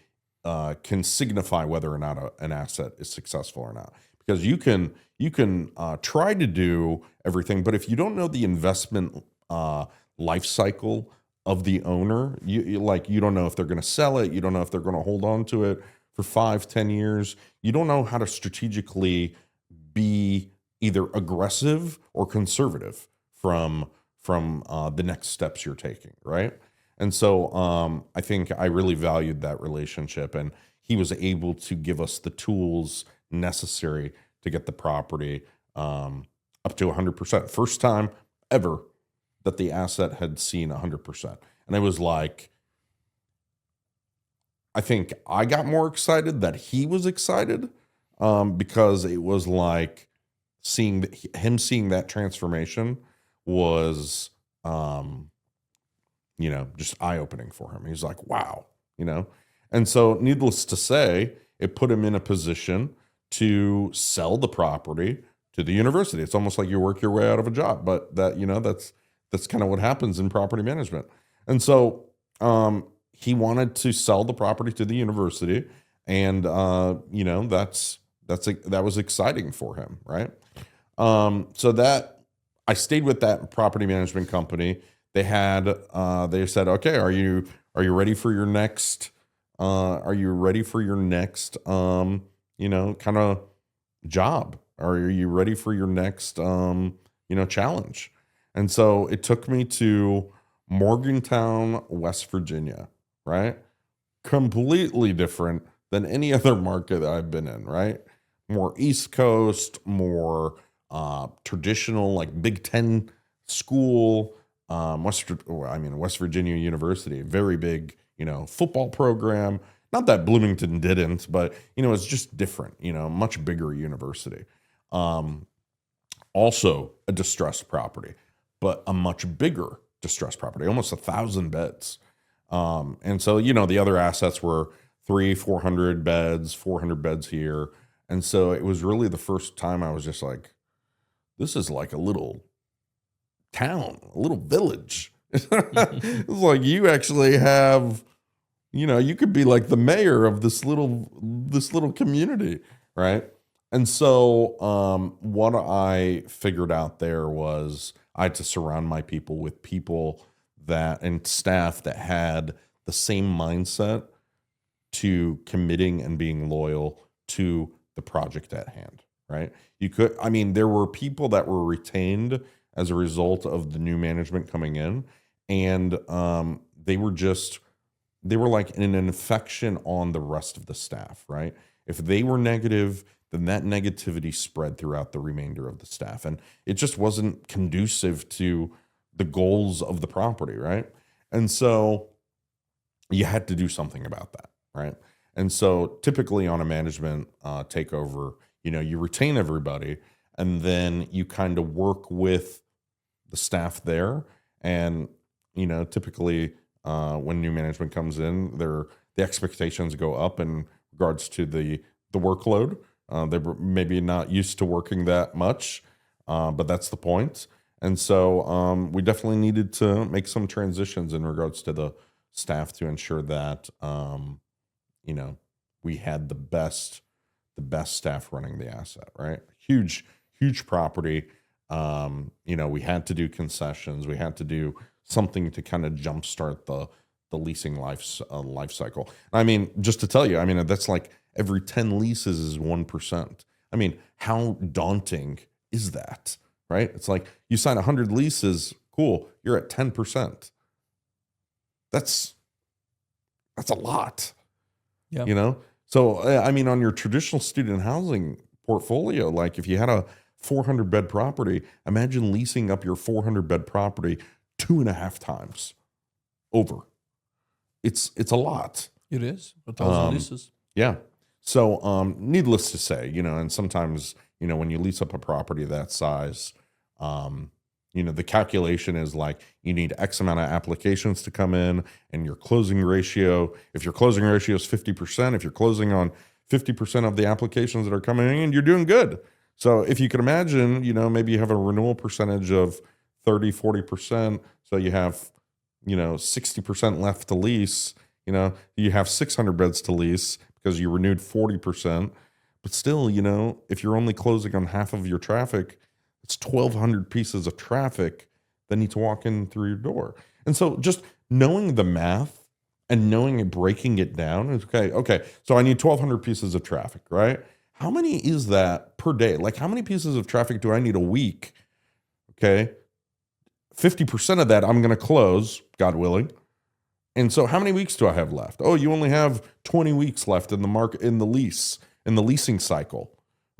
[SPEAKER 1] can signify whether or not an asset is successful or not. Because you can try to do everything, but if you don't know the investment life cycle of the owner, you don't know if they're going to sell it, you don't know if they're going to hold on to it for 5-10 years, you don't know how to strategically be either aggressive or conservative from the next steps you're taking, right? And so I think I really valued that relationship, and he was able to give us the tools necessary to get the property up to 100%. First time ever that the asset had seen 100%. And it was like, I think I got more excited that he was excited because it was like seeing that transformation was, just eye-opening for him. He's like, wow, And so needless to say, it put him in a position to sell the property to the university. It's almost like you work your way out of a job, but that's kind of what happens in property management. And so he wanted to sell the property to the university, and that was exciting for him, right? So that I stayed with that property management company. They said, okay, are you ready for your next kind of job? Are you ready for your next challenge? And so it took me to Morgantown, West Virginia, right? Completely different than any other market that I've been in, right? More East Coast, more traditional, like Big Ten school, West Virginia University, very big, football program. Not that Bloomington didn't, but, it's just different, much bigger university. Also a distressed property, but a much bigger distressed property, almost 1,000 beds. And so, the other assets were 300-400 beds, 400 beds here. And so it was really the first time I was just like, this is like a little town, a little village. It's like you actually have, you could be like the mayor of this little community, right? And so what I figured out there was I had to surround my people with people and staff that had the same mindset to committing and being loyal to the project at hand, right? There were people that were retained as a result of the new management coming in, and they were like an infection on the rest of the staff, right? If they were negative, then that negativity spread throughout the remainder of the staff, and it just wasn't conducive to the goals of the property, right? And so you had to do something about that, right? And so typically on a management takeover, you retain everybody, and then you kind of work with the staff there. And, typically when new management comes in, the expectations go up in regards to the workload. They were maybe not used to working that much, but that's the point. And so we definitely needed to make some transitions in regards to the staff to ensure that, we had the best staff running the asset, right? Huge property. We had to do concessions. We had to do something to kind of jumpstart the leasing life cycle. Just to tell you, that's like every 10 leases is 1%. How daunting is that, right? It's like you sign 100 leases, cool, you're at 10%. That's a lot.
[SPEAKER 2] Yeah.
[SPEAKER 1] So, on your traditional student housing portfolio, like if you had a 400 bed property, imagine leasing up your 400 bed property 2.5 times over. It's a lot.
[SPEAKER 2] It is 1,000 leases.
[SPEAKER 1] Yeah. So, needless to say, and sometimes, when you lease up a property that size, the calculation is like you need X amount of applications to come in, and your closing ratio, if your closing ratio is 50%, if you're closing on 50% of the applications that are coming in, you're doing good. So if you can imagine, maybe you have a renewal percentage of 30, 40%. So you have, 60% left to lease, you have 600 beds to lease because you renewed 40%. But still, if you're only closing on half of your traffic, it's 1,200 pieces of traffic that need to walk in through your door. And so just knowing the math and knowing it, breaking it down is okay. So I need 1,200 pieces of traffic, right? How many is that per day? Like how many pieces of traffic do I need a week? Okay. 50% of that I'm going to close, God willing. And so how many weeks do I have left? Oh, you only have 20 weeks left in the market, in the leasing cycle.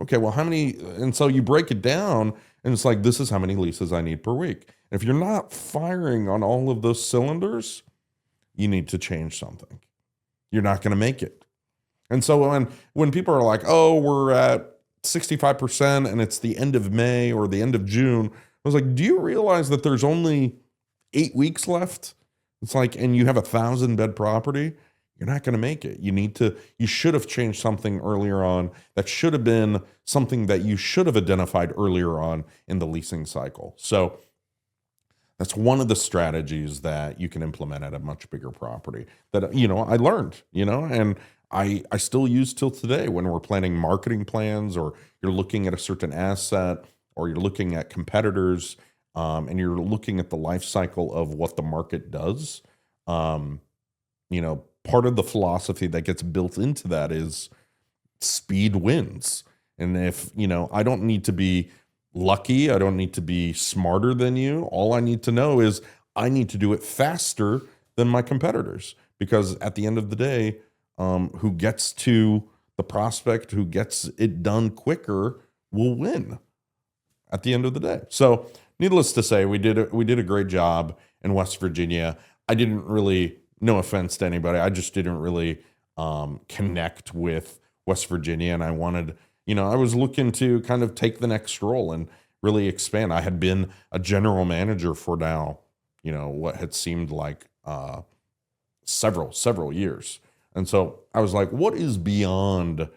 [SPEAKER 1] Okay, well, how many? And so you break it down and it's like, this is how many leases I need per week. And if you're not firing on all of those cylinders, you need to change something. You're not going to make it. And so when people are like, oh, we're at 65% and it's the end of May or the end of June, I was like, do you realize that there's only 8 weeks left? It's like, and you have 1,000-bed property, you're not going to make it. You should have changed something earlier on. That should have been something that you should have identified earlier on in the leasing cycle. So that's one of the strategies that you can implement at a much bigger property that, I learned, and I still use till today when we're planning marketing plans, or you're looking at a certain asset, or you're looking at competitors, and you're looking at the life cycle of what the market does. Part of the philosophy that gets built into that is speed wins. And if, I don't need to be lucky, I don't need to be smarter than you. All I need to know is I need to do it faster than my competitors, because at the end of the day, who gets to the prospect, who gets it done quicker, will win at the end of the day. So needless to say, we did a great job in West Virginia. I didn't really, no offense to anybody, I just didn't really connect with West Virginia. And I wanted, I was looking to kind of take the next role and really expand. I had been a general manager for now, what had seemed like several years. And so I was like, what is beyond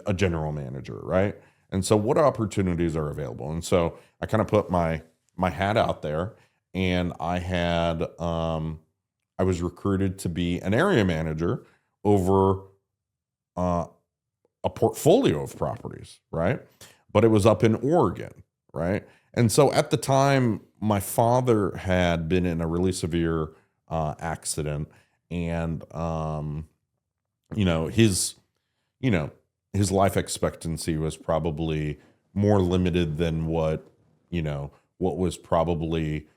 [SPEAKER 1] a general manager, right? And so what opportunities are available? And so I kind of put my hat out there, and I was recruited to be an area manager over a portfolio of properties, right? But it was up in Oregon, right? And so at the time, my father had been in a really severe accident, and his life expectancy was probably more limited than what was probably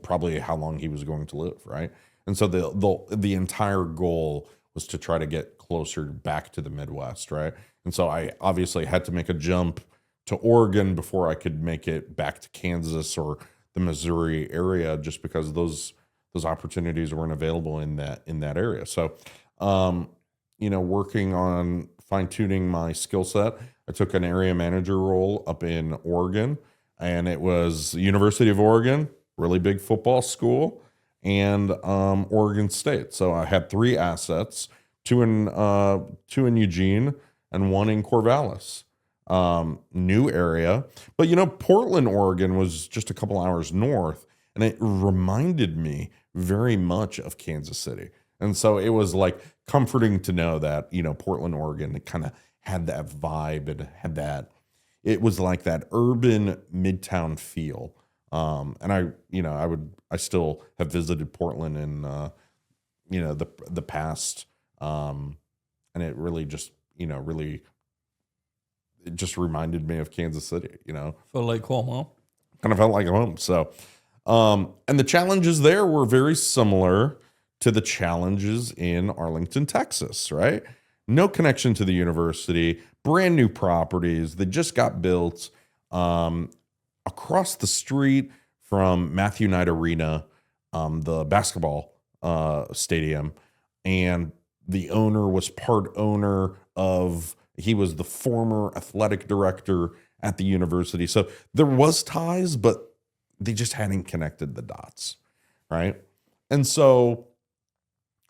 [SPEAKER 1] probably how long he was going to live, right? And so the entire goal was to try to get closer back to the Midwest, right? And so I obviously had to make a jump to Oregon before I could make it back to Kansas or the Missouri area, just because those opportunities weren't available in that area. So, working on fine-tuning my skill set, I took an area manager role up in Oregon, and it was University of Oregon, really big football school, and Oregon State. So I had 3 assets, two in Eugene and 1 in Corvallis. New area, but Portland, Oregon was just a couple hours north, and it reminded me very much of Kansas City. And so it was like comforting to know that, Portland, Oregon, it kind of had that vibe and had that, it was like that urban midtown feel. And I still have visited Portland in, the past. And it really just, it just reminded me of Kansas City,
[SPEAKER 2] Felt like home, huh?
[SPEAKER 1] Kind of felt like home. So, and the challenges there were very similar to the challenges in Arlington, Texas, right? No connection to the university, brand new properties that just got built across the street from Matthew Knight Arena, the basketball stadium. And the owner was part owner of, He was the former athletic director at the university. So there was ties, but they just hadn't connected the dots, right? And so,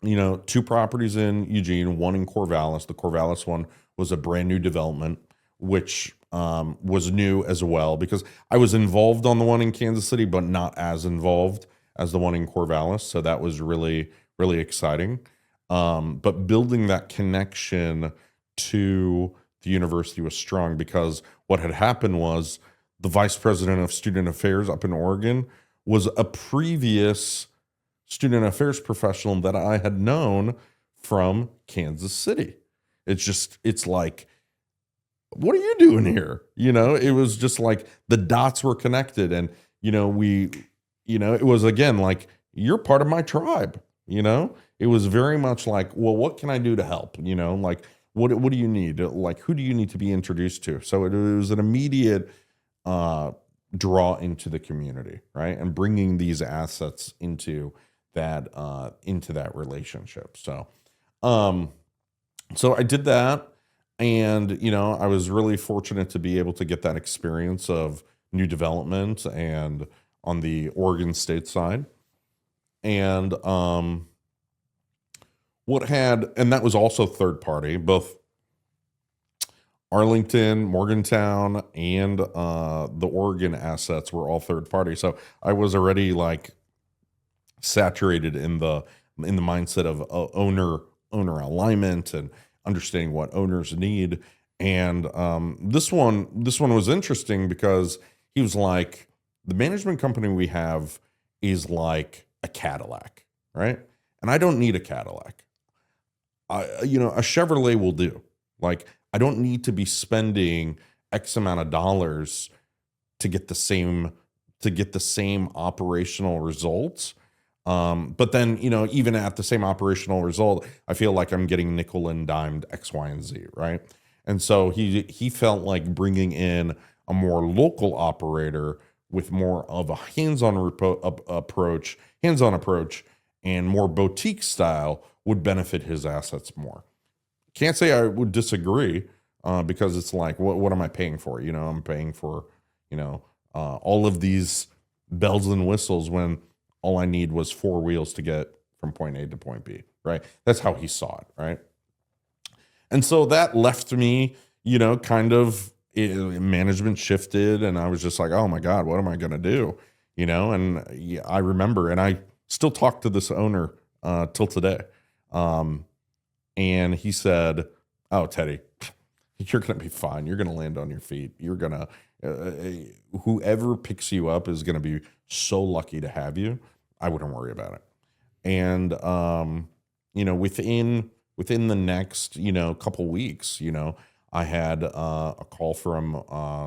[SPEAKER 1] 2 properties in Eugene, one in Corvallis. The Corvallis one was a brand new development, which was new as well, because I was involved on the one in Kansas City, but not as involved as the one in Corvallis. So that was really, really exciting. But building that connection to the university was strong, because what had happened was the vice president of student affairs up in Oregon was a previous student affairs professional that I had known from Kansas City. It's like, what are you doing here? It was just like the dots were connected, and it was, again, like, you're part of my tribe. It was very much like, well, what can I do to help? Like, what do you need? Like, who do you need to be introduced to? So it was an immediate draw into the community, right? And bringing these assets into that relationship. So I did that, and I was really fortunate to be able to get that experience of new development and on the Oregon State side. And and that was also third party. Both Arlington, Morgantown, and the Oregon assets were all third party. So I was already like saturated in the mindset of owner alignment and understanding what owners need. And this one was interesting, because he was like, the management company we have is like a Cadillac, right? And I don't need a Cadillac. A Chevrolet will do. Like, I don't need to be spending X amount of dollars to get the same operational results. But then, even at the same operational result, I feel like I'm getting nickel and dimed X, Y, and Z, right? And so he felt like bringing in a more local operator with more of a hands-on approach, and more boutique style would benefit his assets more. Can't say I would disagree, because it's like, what am I paying for? I'm paying for, all of these bells and whistles when all I need was 4 wheels to get from point A to point B, right? That's how he saw it, right? And so that left me, management shifted, and I was just like, oh my God, what am I going to do? And I remember, and I still talk to this owner till today. And he said, oh, Teddy, you're going to be fine. You're going to land on your feet. You're going to, whoever picks you up is going to be so lucky to have you. I wouldn't worry about it. And, within the next, couple weeks, I had a call from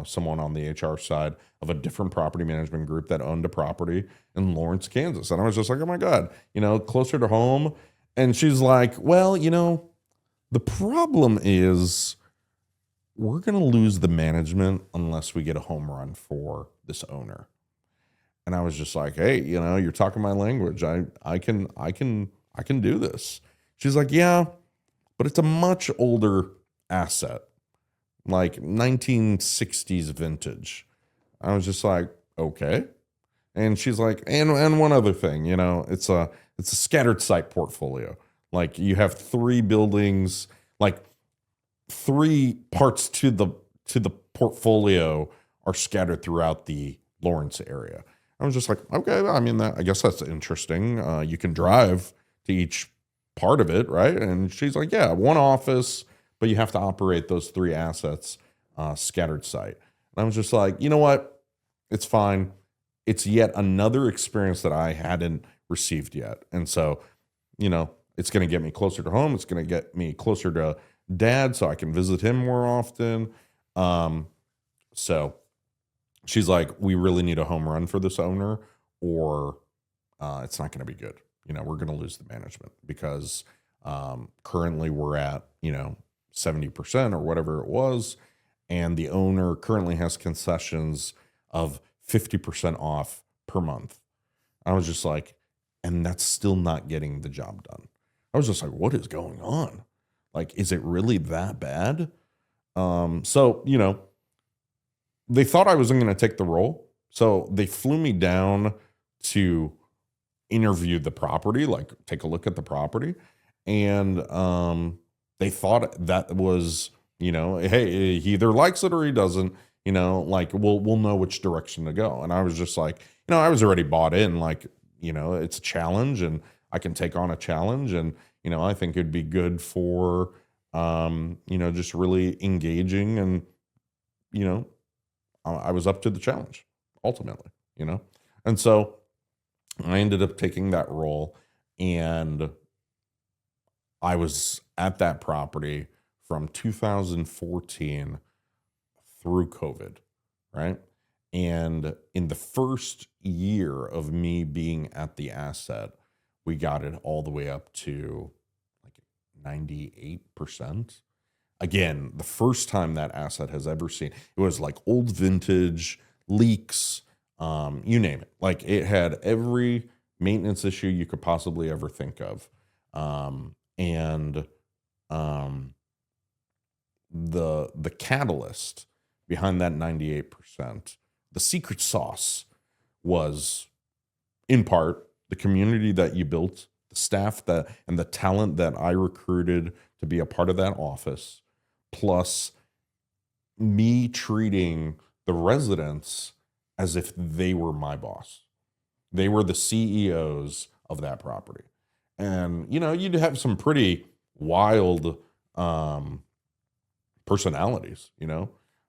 [SPEAKER 1] someone on the HR side of a different property management group that owned a property in Lawrence, Kansas. And I was just like, oh my God, closer to home. And she's like, well, the problem is we're going to lose the management unless we get a home run for this owner. And I was just like, hey, you're talking my language. I can do this. She's like, yeah, but it's a much older asset, like 1960s vintage. I was just like, okay. And she's like, and one other thing, it's a scattered site portfolio. Like, you have 3 buildings, like 3 parts to the portfolio are scattered throughout the Lawrence area. I was just like, okay, I mean, I guess that's interesting. You can drive to each part of it, right? And she's like, yeah, 1 office, but you have to operate those 3 assets, scattered site. And I was just like, you know what? It's fine. It's yet another experience that I hadn't received yet. And so, it's going to get me closer to home. It's going to get me closer to Dad so I can visit him more often. So she's like, we really need a home run for this owner, or it's not going to be good. We're going to lose the management, because currently we're at, 70% or whatever it was. And the owner currently has concessions of 50% off per month. I was just like, and that's still not getting the job done. I was just like, what is going on? Like, is it really that bad? So, they thought I wasn't going to take the role. So they flew me down to interview the property, like take a look at the property. And they thought that was, hey, he either likes it or he doesn't, like we'll know which direction to go. And I was just like, I was already bought in, like, it's a challenge and I can take on a challenge. And, I think it'd be good for, just really engaging and, I was up to the challenge ultimately, And so I ended up taking that role, and I was at that property from 2014 through COVID, right? And in the first year of me being at the asset, we got it all the way up to like 98%. Again, the first time that asset has ever seen, it was like old vintage, leaks, you name it. Like it had every maintenance issue you could possibly ever think of. And the catalyst behind that 98%, the secret sauce was in part the community that you built, the staff and the talent that I recruited to be a part of that office, plus me treating the residents as if they were my boss. They were the CEOs of that property. And, you'd have some pretty wild personalities,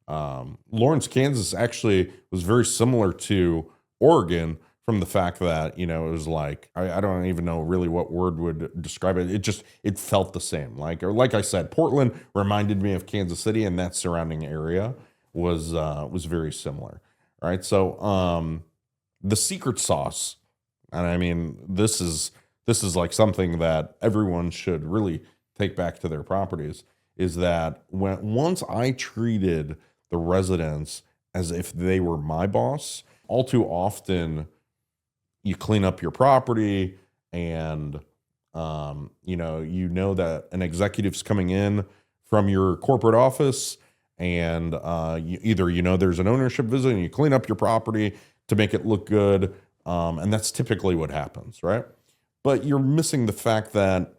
[SPEAKER 1] Lawrence, Kansas actually was very similar to Oregon from the fact that, it was like, I don't even know really what word would describe it. It felt the same. Like I said, Portland reminded me of Kansas City, and that surrounding area was very similar. Right. So the secret sauce, and I mean, this is like something that everyone should really take back to their properties, is that once I treated the residents as if they were my boss, all too often you clean up your property and, that an executive's coming in from your corporate office, and there's an ownership visit and you clean up your property to make it look good. And that's typically what happens, right? But you're missing the fact that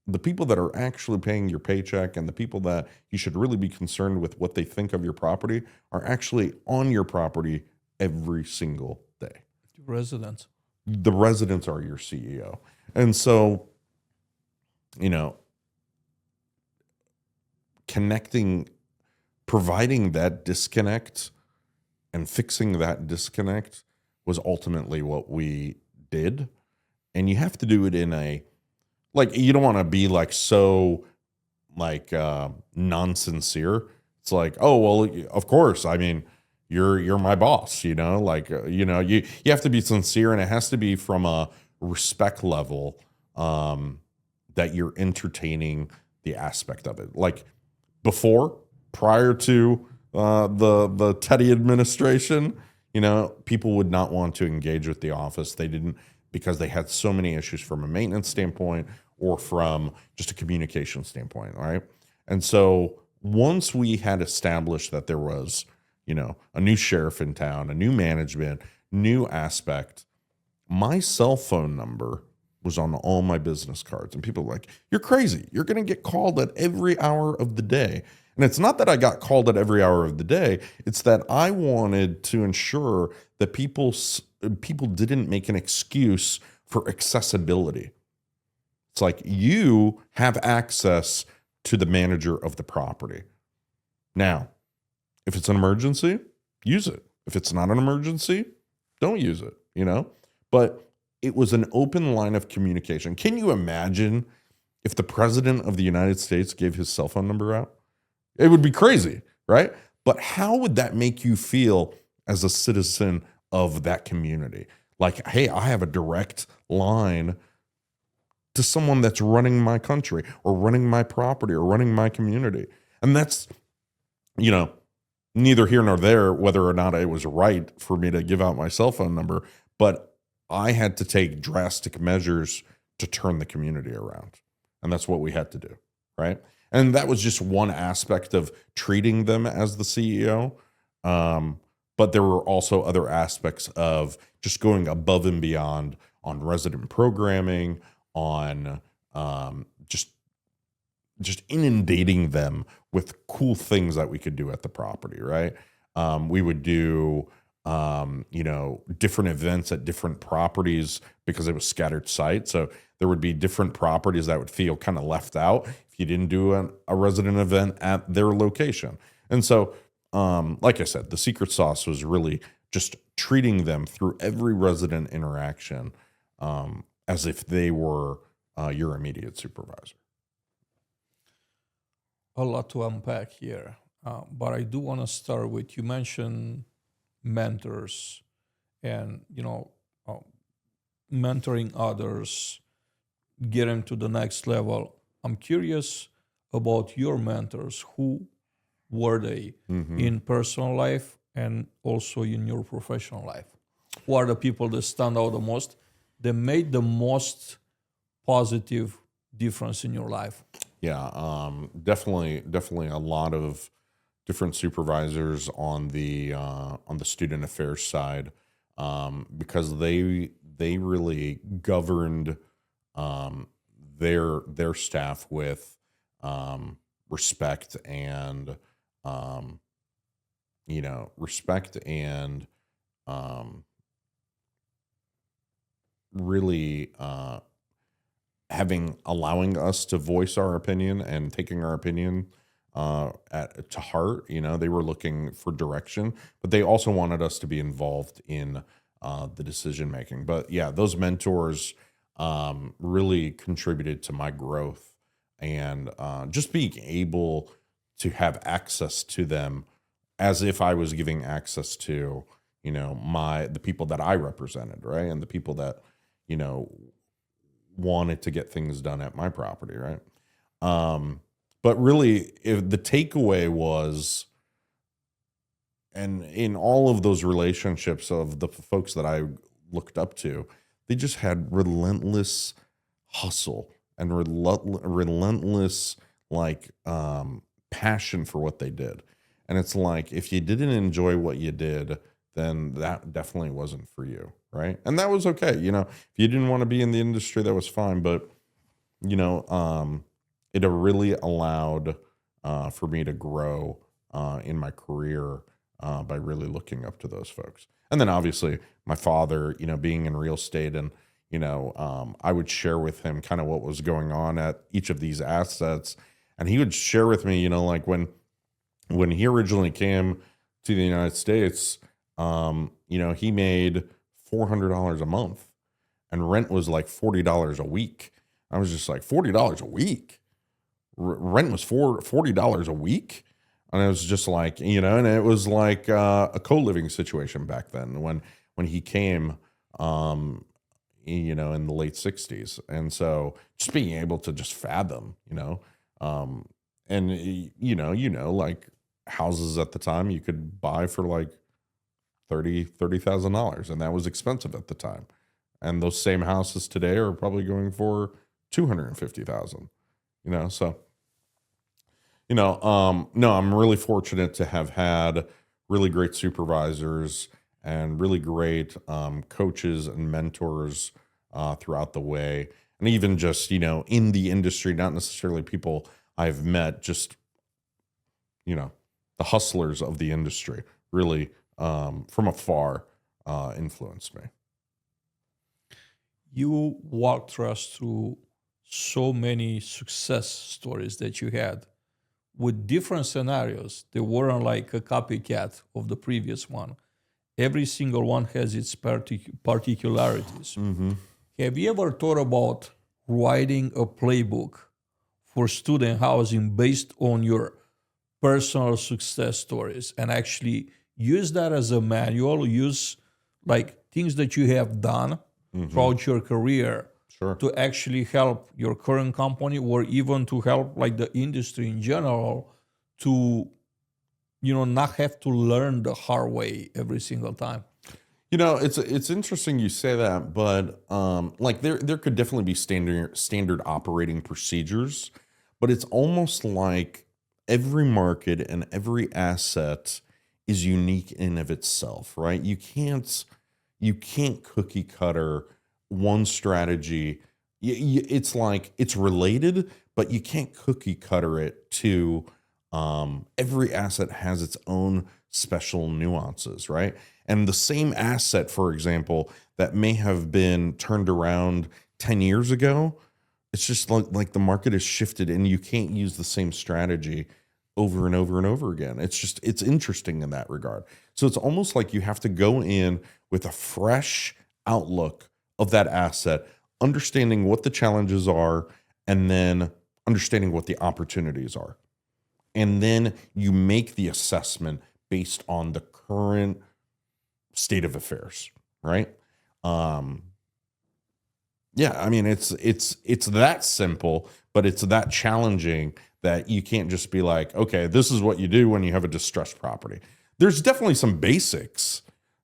[SPEAKER 1] the people that are actually paying your paycheck and the people that you should really be concerned with what they think of your property are actually on your property every single day.
[SPEAKER 2] Residents.
[SPEAKER 1] The residents are your CEO. And so, providing that disconnect and fixing that disconnect was ultimately what we did. And you have to do it in you don't want to be so non-sincere. It's like, oh, well, of course. I mean, you're my boss, you have to be sincere, and it has to be from a respect level, that you're entertaining the aspect of it. Like prior to the Teddy administration, people would not want to engage with the office. They didn't, because they had so many issues from a maintenance standpoint or from just a communication standpoint, right? And so once we had established that there was, a new sheriff in town, a new management, new aspect, my cell phone number was on all my business cards. And people were like, you're crazy. You're going to get called at every hour of the day. And it's not that I got called at every hour of the day. It's that I wanted to ensure that people didn't make an excuse for accessibility. It's like, you have access to the manager of the property. Now, if it's an emergency, use it. If it's not an emergency, don't use it, But it was an open line of communication. Can you imagine if the president of the United States gave his cell phone number out? It would be crazy, right? But how would that make you feel as a citizen of that community? Like, hey, I have a direct line to someone that's running my country or running my property or running my community. And that's, neither here nor there whether or not it was right for me to give out my cell phone number, but I had to take drastic measures to turn the community around. And that's what we had to do, right? And that was just one aspect of treating them as the CEO. But there were also other aspects of just going above and beyond on resident programming, on just inundating them with cool things that we could do at the property, right? We would do, different events at different properties because it was scattered site. So there would be different properties that would feel kind of left out if you didn't do a resident event at their location. And so, like I said, the secret sauce was really just treating them through every resident interaction as if they were your immediate supervisor.
[SPEAKER 2] A lot to unpack here, but I do want to start with, you mentioned mentors and mentoring others, getting to the next level. I'm curious about your mentors. Who were they in personal life and also in your professional life? Who are the people that stand out the most, that made the most positive difference in your life?
[SPEAKER 1] Yeah, definitely a lot of different supervisors on the student affairs side, because they really governed their staff with respect and really allowing us to voice our opinion and taking our opinion to heart. They were looking for direction, but they also wanted us to be involved in the decision making. But yeah, those mentors really contributed to my growth, and just being able to have access to them as if I was giving access to the people that I represented, right, and the people that wanted to get things done at my property, right? But really, if the takeaway was, and in all of those relationships of the folks that I looked up to, they just had relentless hustle and relentless passion for what they did. And it's like, if you didn't enjoy what you did, then that definitely wasn't for you, right? And that was okay. If you didn't want to be in the industry, that was fine. But, it really allowed for me to grow in my career by really looking up to those folks. And then obviously my father, being in real estate, and, I would share with him kind of what was going on at each of these assets. And he would share with me, when he originally came to the United States, he made $400 a month, and rent was like $40 a week. I was just like, $40 a week? Rent was $40 a week? And it was just like, and it was like a co-living situation back then when he came, in the late 60s. And so just being able to just fathom, and like houses at the time you could buy for like $30,000, and that was expensive at the time. And those same houses today are probably going for $250,000. So no, I'm really fortunate to have had really great supervisors and really great coaches and mentors throughout the way, and even just in the industry, not necessarily people I've met, just the hustlers of the industry really from afar influenced me.
[SPEAKER 2] You walked us through so many success stories that you had with different scenarios. They weren't like a copycat of the previous one. Every single one has its particularities.
[SPEAKER 1] Mm-hmm.
[SPEAKER 2] Have you ever thought about writing a playbook for student housing based on your personal success stories, and actually use that as a manual, use like things that you have done throughout your career to actually help your current company, or even to help like the industry in general to, not have to learn the hard way every single time?
[SPEAKER 1] It's interesting you say that, but like there could definitely be standard operating procedures, but it's almost like every market and every asset is unique in of itself, right? You can't cookie cutter one strategy. It's like it's related, but you can't cookie cutter it to every asset has its own special nuances, right? And the same asset, for example, that may have been turned around 10 years ago, it's just like the market has shifted and you can't use the same strategy over and over and over again. It's interesting in that regard. So it's almost like you have to go in with a fresh outlook of that asset, understanding what the challenges are, and then understanding what the opportunities are. And then you make the assessment based on the current state of affairs, right? Yeah, I mean it's that simple, but it's that challenging that you can't just be like, okay, this is what you do when you have a distressed property. There's definitely some basics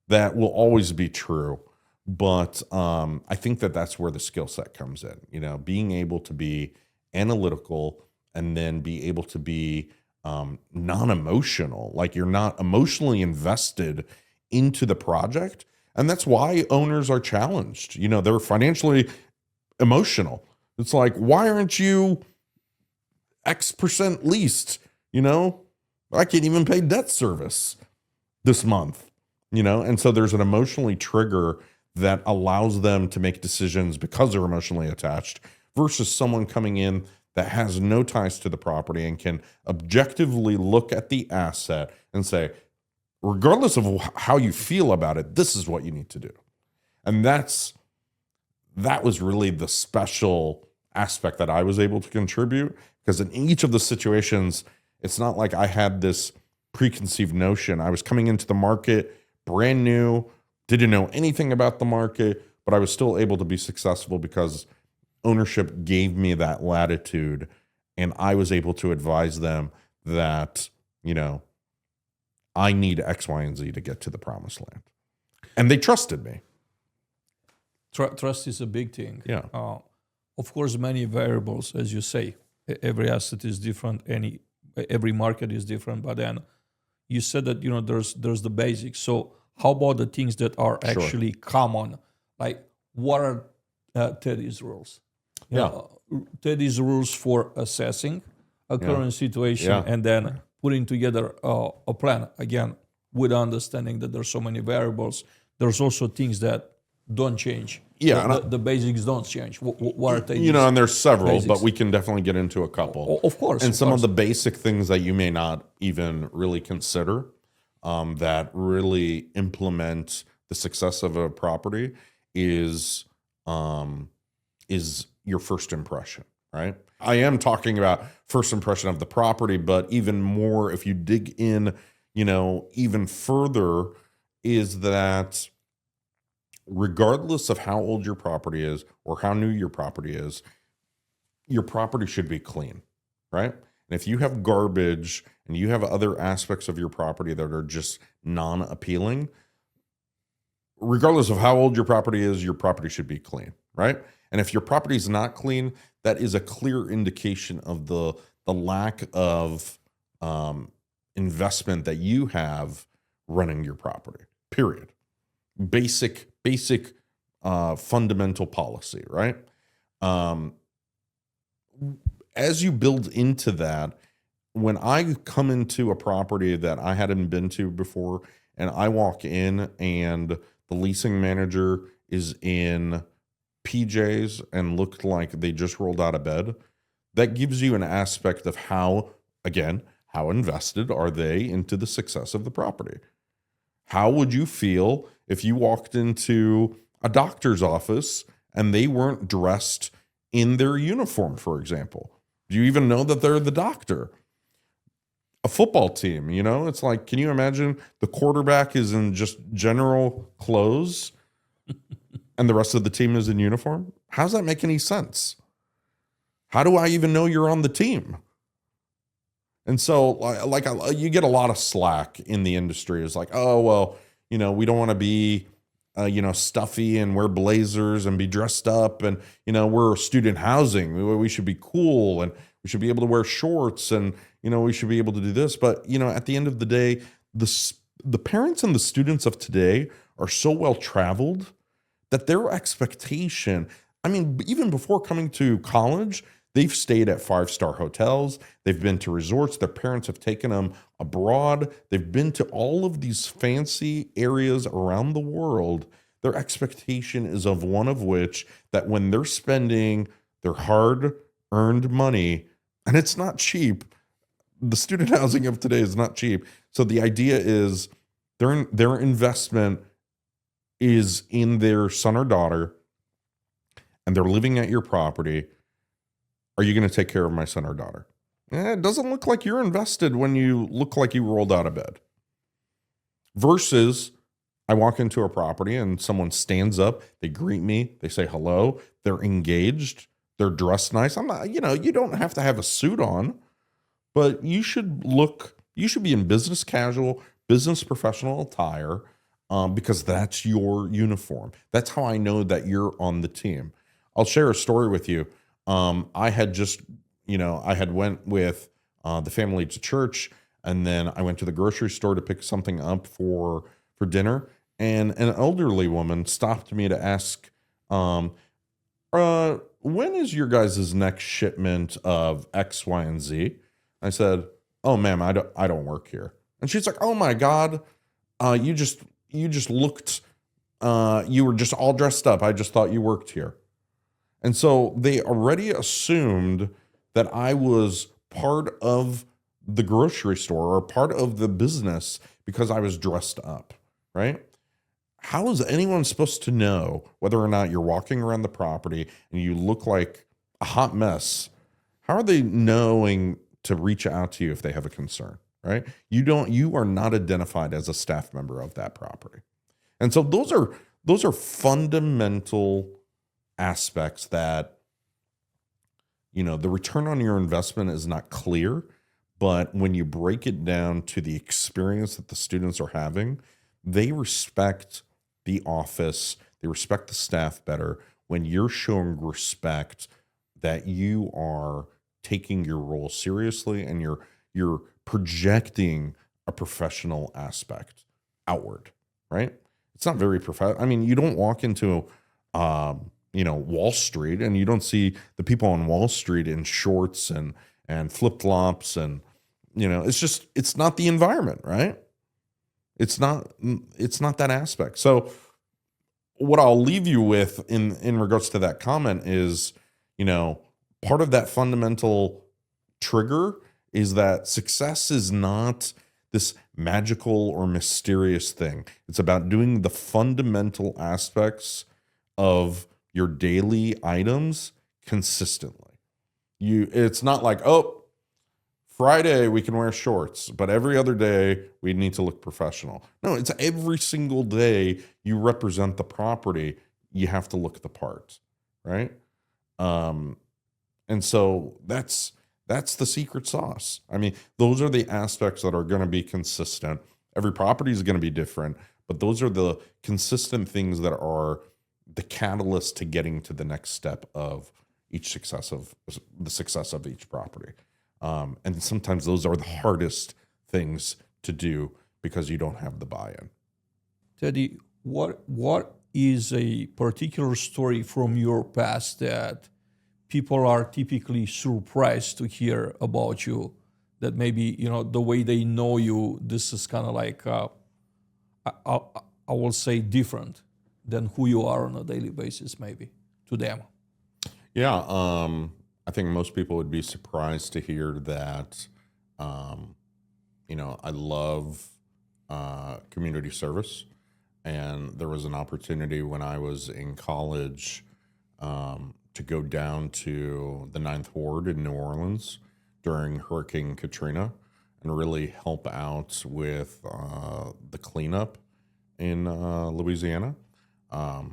[SPEAKER 1] that will always be true, but I think that that's where the skill set comes in. You know, being able to be analytical and then be able to be non-emotional, like you're not emotionally invested into the project. And that's why owners are challenged. You know, they're financially emotional. It's like, why aren't you X% leased? You know, I can't even pay debt service this month, you know? And so there's an emotionally trigger that allows them to make decisions because they're emotionally attached versus someone coming in that has no ties to the property and can objectively look at the asset and say, regardless of how you feel about it, this is what you need to do. And that was really the special aspect that I was able to contribute, because in each of the situations, it's not like I had this preconceived notion. I was coming into the market brand new, didn't know anything about the market, but I was still able to be successful because ownership gave me that latitude, and I was able to advise them that, you know, I need X, Y, and Z to get to the promised land. And they trusted me.
[SPEAKER 2] Trust is a big thing.
[SPEAKER 1] Yeah.
[SPEAKER 2] Of course, many variables, as you say. Every asset is different. Every market is different. But then you said that, you know, there's the basics. So how about the things that are actually common? Like, what are Teddy's rules? Teddy's rules for assessing a current situation and then putting together a plan, again, with understanding that there's so many variables. There's also things that don't change. Yeah, the basics don't change. What are Teddy's,
[SPEAKER 1] you know, and there's several,
[SPEAKER 2] basics?
[SPEAKER 1] but we can definitely get into a couple.
[SPEAKER 2] Of course.
[SPEAKER 1] And some of the basic things that you may not even really consider that really implement the success of a property is your first impression, right? I am talking about first impression of the property, but even more, if you dig in, you know, even further, is that regardless of how old your property is or how new your property is, your property should be clean, right? And if you have garbage and you have other aspects of your property that are just non-appealing, regardless of how old your property should be clean, right? And if your property is not clean, that is a clear indication of the lack of investment that you have running your property, period. Basic fundamental policy, right? As you build into that, when I come into a property that I hadn't been to before, and I walk in and the leasing manager is in PJs and looked like they just rolled out of bed, that gives you an aspect of how invested are they into the success of the property. How would you feel if you walked into a doctor's office and they weren't dressed in their uniform, for example? Do you even know that they're the doctor? A football team, you know, it's like, can you imagine the quarterback is in just general clothes and the rest of the team is in uniform? How does that make any sense? How do I even know you're on the team? And so like you get a lot of slack in the industry. It's like, oh, well, you know, we don't want to be, stuffy and wear blazers and be dressed up. And, you know, we're student housing. We should be cool. And we should be able to wear shorts, and we should be able to do this. But at the end of the day, the parents and the students of today are so well traveled that their expectation, I mean, even before coming to college, they've stayed at 5-star hotels. They've been to resorts. Their parents have taken them abroad. They've been to all of these fancy areas around the world. Their expectation is of one of which that when they're spending their hard-earned money, and it's not cheap, the student housing of today is not cheap. So the idea is their investment is in their son or daughter, and they're living at your property. Are you going to take care of my son or daughter? It doesn't look like you're invested when you look like you rolled out of bed. Versus, I walk into a property and someone stands up, they greet me, they say hello, they're engaged, they're dressed nice. I'm not, you don't have to have a suit on, but you should be in business casual, business professional attire, because that's your uniform. That's how I know that you're on the team. I'll share a story with you. I had just, I had went with the family to church, and then I went to the grocery store to pick something up for dinner, and an elderly woman stopped me to ask, when is your guys' next shipment of X, Y, and Z? I said, oh, ma'am, I don't work here. And she's like, oh my God, you just looked, you were just all dressed up. I just thought you worked here. And so they already assumed that I was part of the grocery store or part of the business because I was dressed up, right? How is anyone supposed to know whether or not you're walking around the property and you look like a hot mess? How are they knowing to reach out to you if they have a concern, right? You are not identified as a staff member of that property. And so those are fundamental aspects that, the return on your investment is not clear, but when you break it down to the experience that the students are having, they respect the office, they respect the staff better when you're showing respect that you are taking your role seriously and you're projecting a professional aspect outward, right? It's not very professional. I mean, you don't walk into Wall Street and you don't see the people on Wall Street in shorts and flip-flops, and it's not the environment, right? It's not that aspect. So what I'll leave you with in regards to that comment is, part of that fundamental trigger is that success is not this magical or mysterious thing. It's about doing the fundamental aspects of your daily items consistently. It's not like, oh, Friday we can wear shorts, but every other day we need to look professional. No, it's every single day you represent the property, you have to look the part, right? And so that's the secret sauce. I mean, those are the aspects that are going to be consistent. Every property is going to be different, but those are the consistent things that are the catalyst to getting to the next step of the success of each property. And sometimes those are the hardest things to do because you don't have the buy-in.
[SPEAKER 2] Teddy, what is a particular story from your past that people are typically surprised to hear about you, that maybe, the way they know you, this is kind of like, I will say different than who you are on a daily basis, maybe, to them?
[SPEAKER 1] Yeah, I think most people would be surprised to hear that, I love community service. And there was an opportunity when I was in college to go down to the 9th Ward in New Orleans during Hurricane Katrina and really help out with the cleanup in Louisiana. It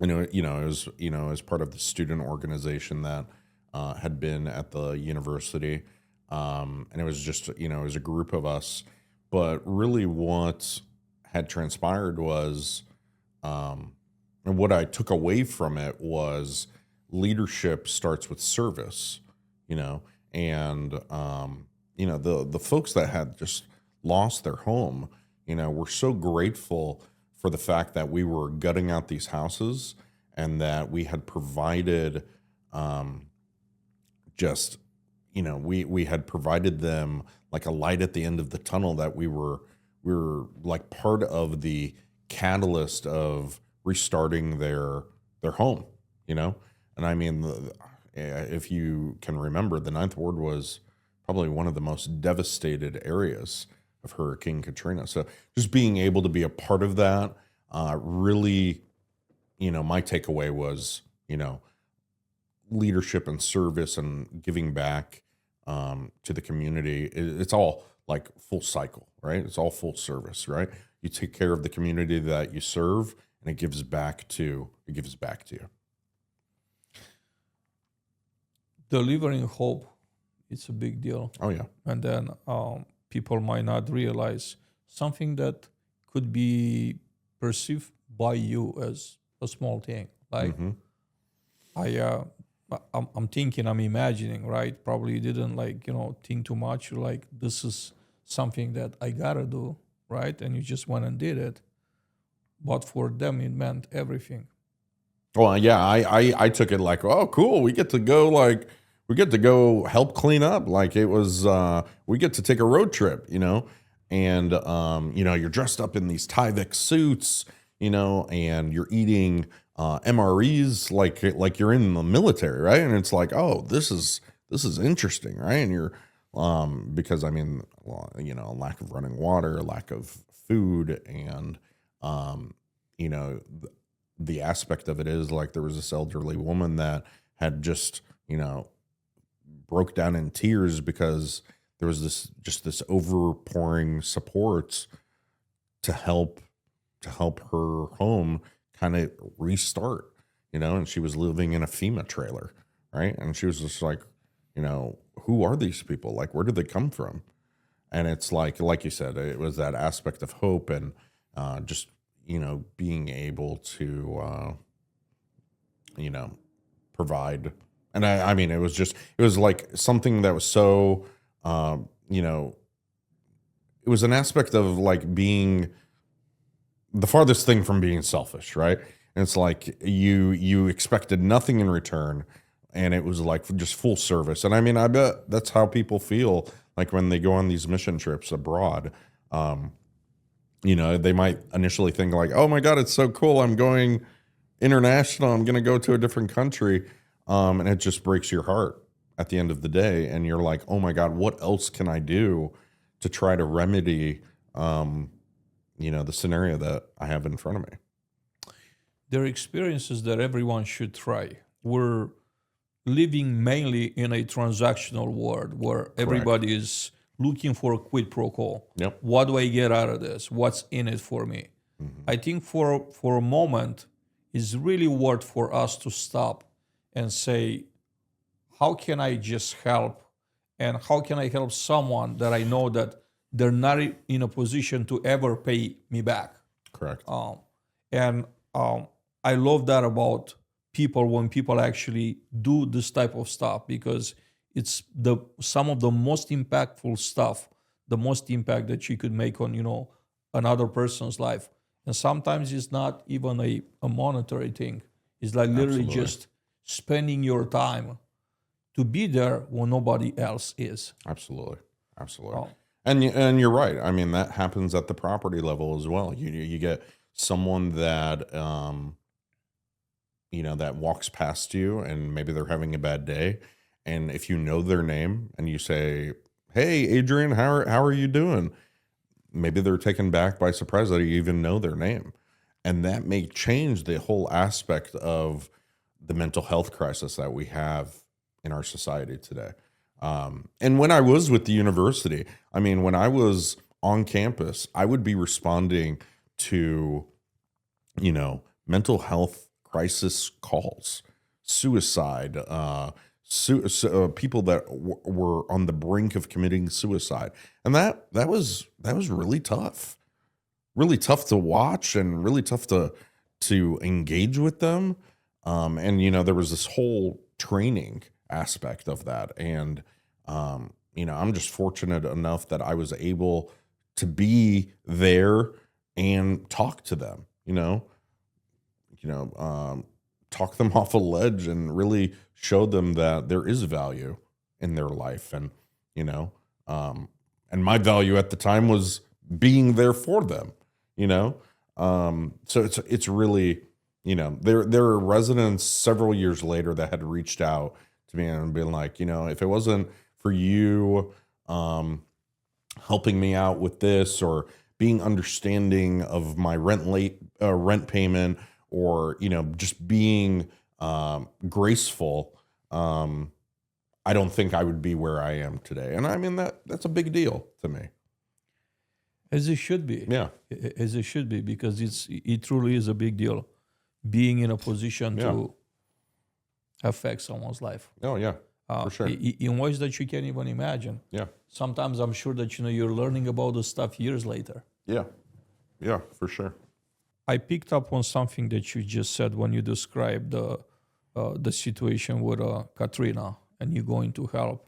[SPEAKER 1] was as part of the student organization that had been at the university, and it was just it was a group of us. But really, what had transpired was, and what I took away from it was, leadership starts with service. you know, and the folks that had just lost their home, were so grateful for the fact that we were gutting out these houses and that we had provided just we had provided them like a light at the end of the tunnel, that we were like part of the catalyst of restarting their home, and I mean, if you can remember, the Ninth Ward was probably one of the most devastated areas of Hurricane Katrina. So just being able to be a part of that, really, my takeaway was, leadership and service and giving back to the community. It's all like full cycle, right? It's all full service, right? You take care of the community that you serve, and it gives back to you.
[SPEAKER 2] Delivering hope, it's a big deal.
[SPEAKER 1] Oh yeah.
[SPEAKER 2] And then people might not realize something that could be perceived by you as a small thing. Like I'm thinking, I'm imagining, right? Probably you didn't think too much. You're like, this is something that I gotta do, right? And you just went and did it. But for them, it meant everything.
[SPEAKER 1] Well, yeah, I took it like, oh, cool. We get to go help clean up. Like it was, we get to take a road trip, and, you're dressed up in these Tyvek suits, and you're eating MREs like you're in the military, right? And it's like, oh, this is interesting, right? And you're, because I mean, well, lack of running water, lack of food, and, the aspect of it is like there was this elderly woman that had just, broke down in tears because there was this overpouring support to help her home kind of restart, and she was living in a FEMA trailer, right? And she was just like, who are these people? Like, where did they come from? And it's like you said, it was that aspect of hope and just, being able to, provide. And I mean, it was like something that was so, it was an aspect of like being the farthest thing from being selfish, right? And it's like you expected nothing in return, and it was like just full service. And I mean, I bet that's how people feel like when they go on these mission trips abroad. They might initially think like, oh my God, it's so cool. I'm going international. I'm going to go to a different country. And it just breaks your heart at the end of the day. And you're like, oh my God, what else can I do to try to remedy, the scenario that I have in front of me?
[SPEAKER 2] There are experiences that everyone should try. We're living mainly in a transactional world where everybody is looking for a quid pro quo.
[SPEAKER 1] Yep.
[SPEAKER 2] What do I get out of this? What's in it for me? Mm-hmm. I think for a moment, it's really worth for us to stop and say, how can I just help? And how can I help someone that I know that they're not in a position to ever pay me back?
[SPEAKER 1] Correct.
[SPEAKER 2] I love that about people when people actually do this type of stuff, because it's some of the most impactful stuff, the most impact that you could make on, another person's life. And sometimes it's not even a monetary thing. It's like literally just spending your time to be there when nobody else is.
[SPEAKER 1] Absolutely. And you're right. I mean, that happens at the property level as well. You get someone that that walks past you, and maybe they're having a bad day, and if you know their name and you say, "Hey, Adrian, how are you doing?" Maybe they're taken back by surprise that you even know their name, and that may change the whole aspect of the mental health crisis that we have in our society today. And when I was with the university, I mean, when I was on campus, I would be responding to, mental health crisis calls, suicide, people that were on the brink of committing suicide. And that was really tough to watch and really tough to engage with them. And, there was this whole training aspect of that. And, I'm just fortunate enough that I was able to be there and talk to them, talk them off a ledge and really show them that there is value in their life. And, and my value at the time was being there for them, so it's really, there are residents several years later that had reached out to me and been like, if it wasn't for you, helping me out with this, or being understanding of my rent payment, or, just being, graceful, I don't think I would be where I am today. And I mean, that's a big deal to me.
[SPEAKER 2] As it should be.
[SPEAKER 1] Yeah.
[SPEAKER 2] As it should be, because it truly is a big deal being in a position to affect someone's life.
[SPEAKER 1] Oh, yeah, for sure.
[SPEAKER 2] In ways that you can't even imagine.
[SPEAKER 1] Yeah.
[SPEAKER 2] Sometimes I'm sure that, you're learning about the stuff years later.
[SPEAKER 1] Yeah. Yeah, for sure.
[SPEAKER 2] I picked up on something that you just said when you described the situation with Katrina and you going to help.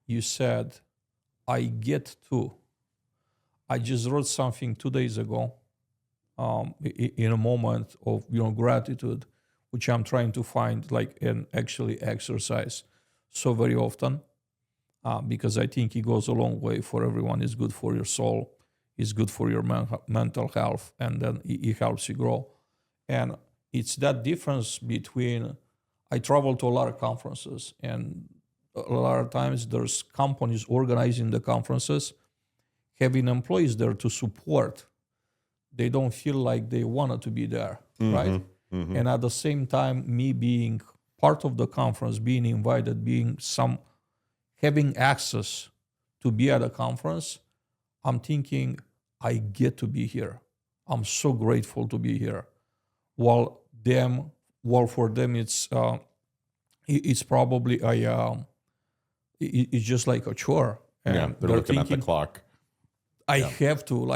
[SPEAKER 2] You said, I get to. I just wrote something 2 days ago in a moment of gratitude, which I'm trying to find and actually exercise so very often, because I think it goes a long way for everyone. It's good for your soul, it's good for your mental health, and then it helps you grow. And it's that difference between, I travel to a lot of conferences, and a lot of times there's companies organizing the conferences, having employees there to support. They don't feel like they wanted to be there, right? Mm-hmm. And at the same time, me being part of the conference, being invited, having access to be at a conference, I'm thinking, I get to be here. I'm so grateful to be here. While for them, it's probably it's just like a chore. And
[SPEAKER 1] yeah, they're looking thinking, at the clock.
[SPEAKER 2] I have to.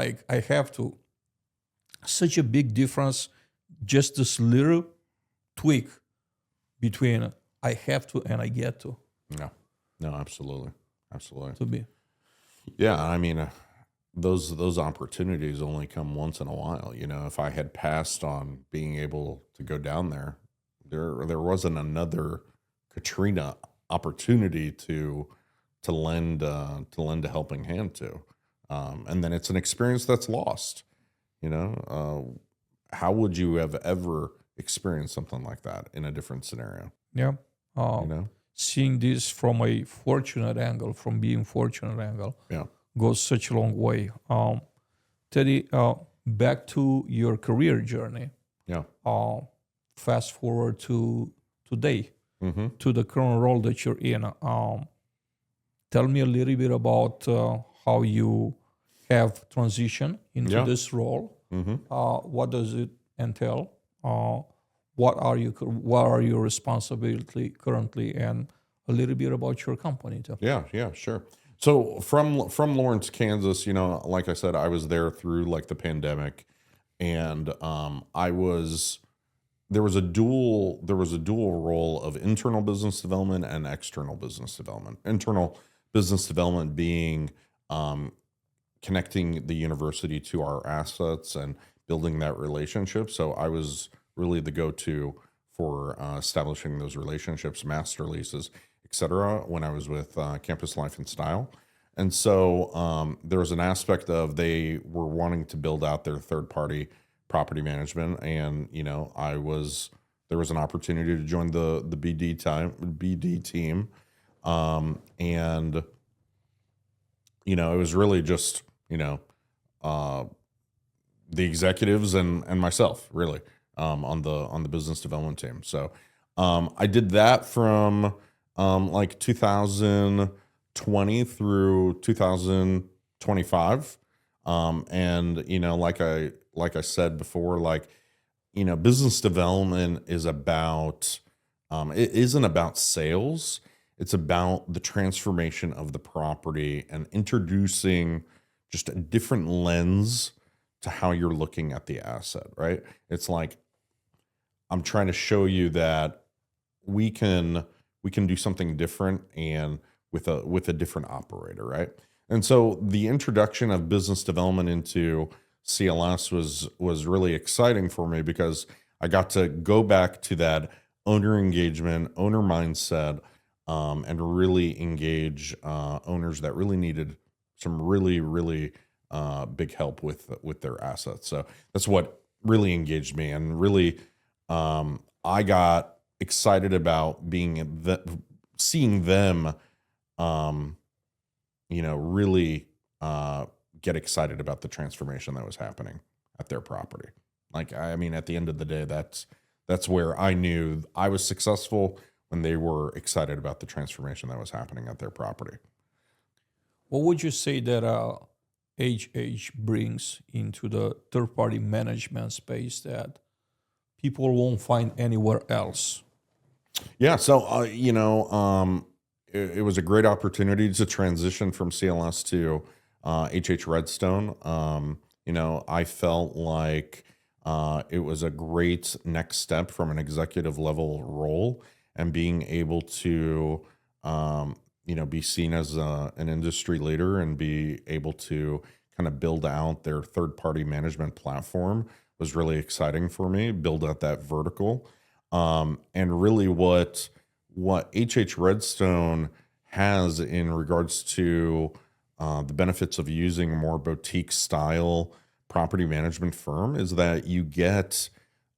[SPEAKER 2] Such a big difference, just this little tweak between I have to and I get to.
[SPEAKER 1] No, absolutely.
[SPEAKER 2] To be.
[SPEAKER 1] Yeah, I mean, those opportunities only come once in a while. If I had passed on being able to go down there wasn't another Katrina opportunity to lend a helping hand to. And then it's an experience that's lost. How would you have ever experienced something like that in a different scenario?
[SPEAKER 2] Yeah. Seeing this from a fortunate angle, from being fortunate angle, goes such a long way. Teddy, back to your career journey.
[SPEAKER 1] Yeah.
[SPEAKER 2] Fast forward to today, to the current role that you're in. Tell me a little bit about how you have transitioned into this role. What does it entail? What are your responsibility currently, and a little bit about your company too?
[SPEAKER 1] Yeah, sure. So from Lawrence, Kansas, like I said, I was there through the pandemic, and there was a dual role of internal business development and external business development. Internal business development being connecting the university to our assets and building that relationship. So I was really the go-to for establishing those relationships, master leases, et cetera, when I was with Campus Life and Style. And so there was an aspect of they were wanting to build out their third-party property management, and there was an opportunity to join the BD team, and it was really just the executives and myself really on the business development team. So I did that from 2020 through 2025, and like I said before, business development is about it isn't about sales. It's about the transformation of the property and introducing just a different lens to how you're looking at the asset, right? It's like I'm trying to show you that we can we can do something different and with a different operator, right? And so the introduction of business development into CLS was really exciting for me because I got to go back to that owner engagement, owner mindset, and really engage owners that really needed some really big help with their assets. So that's what really engaged me, and really I got excited about seeing them, really get excited about the transformation that was happening at their property. Like, I mean, at the end of the day, that's where I knew I was successful, when they were excited about the transformation that was happening at their property.
[SPEAKER 2] What would you say that HH brings into the third-party management space that people won't find anywhere else?
[SPEAKER 1] Yeah, so it was a great opportunity to transition from CLS to HH Redstone. I felt like it was a great next step from an executive level role, and being able to be seen as an industry leader and be able to kind of build out their third party management platform was really exciting for me. Build out that vertical. And really what HH Redstone has in regards to the benefits of using a more boutique style property management firm is that you get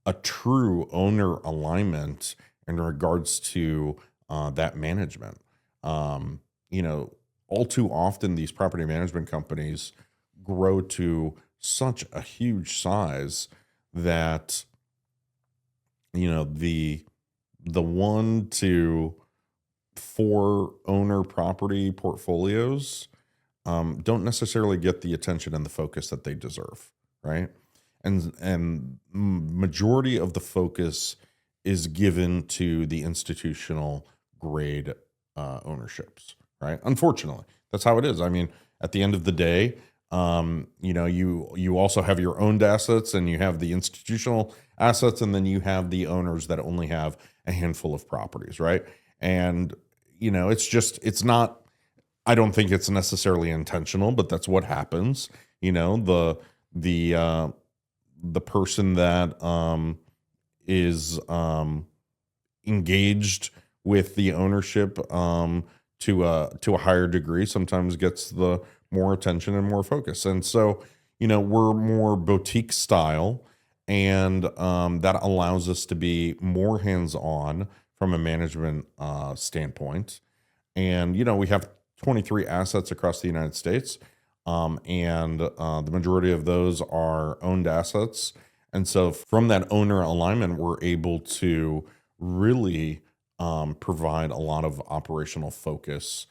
[SPEAKER 1] a true owner alignment in regards to that management. All too often these property management companies grow to such a huge size that the 1 to 4 owner property portfolios don't necessarily get the attention and the focus that they deserve, right? And majority of the focus is given to the institutional grade ownerships, right? Unfortunately, that's how it is. I mean, at the end of the day, you also have your owned assets, and you have the institutional assets, and then you have the owners that only have a handful of properties, right? And it's not. I don't think it's necessarily intentional, but that's what happens. The person that is engaged with the ownership to a higher degree sometimes gets the more attention and more focus. And so, we're more boutique style, and that allows us to be more hands-on from a management standpoint. And, we have 23 assets across the United States, and the majority of those are owned assets. And so from that owner alignment, we're able to really provide a lot of operational focus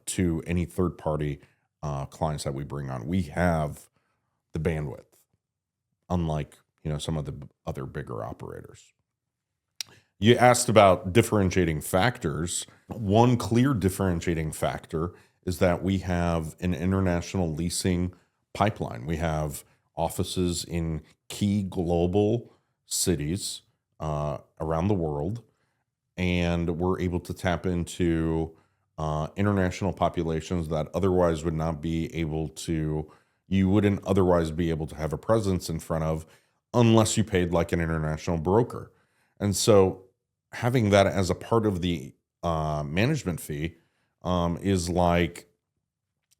[SPEAKER 1] to any third-party clients that we bring on. We have the bandwidth, unlike some of the other bigger operators. You asked about differentiating factors. One clear differentiating factor is that we have an international leasing pipeline. We have offices in key global cities around the world, and we're able to tap into international populations that otherwise would not be able to, you wouldn't otherwise be able to have a presence in front of unless you paid like an international broker. And so having that as a part of the management fee is like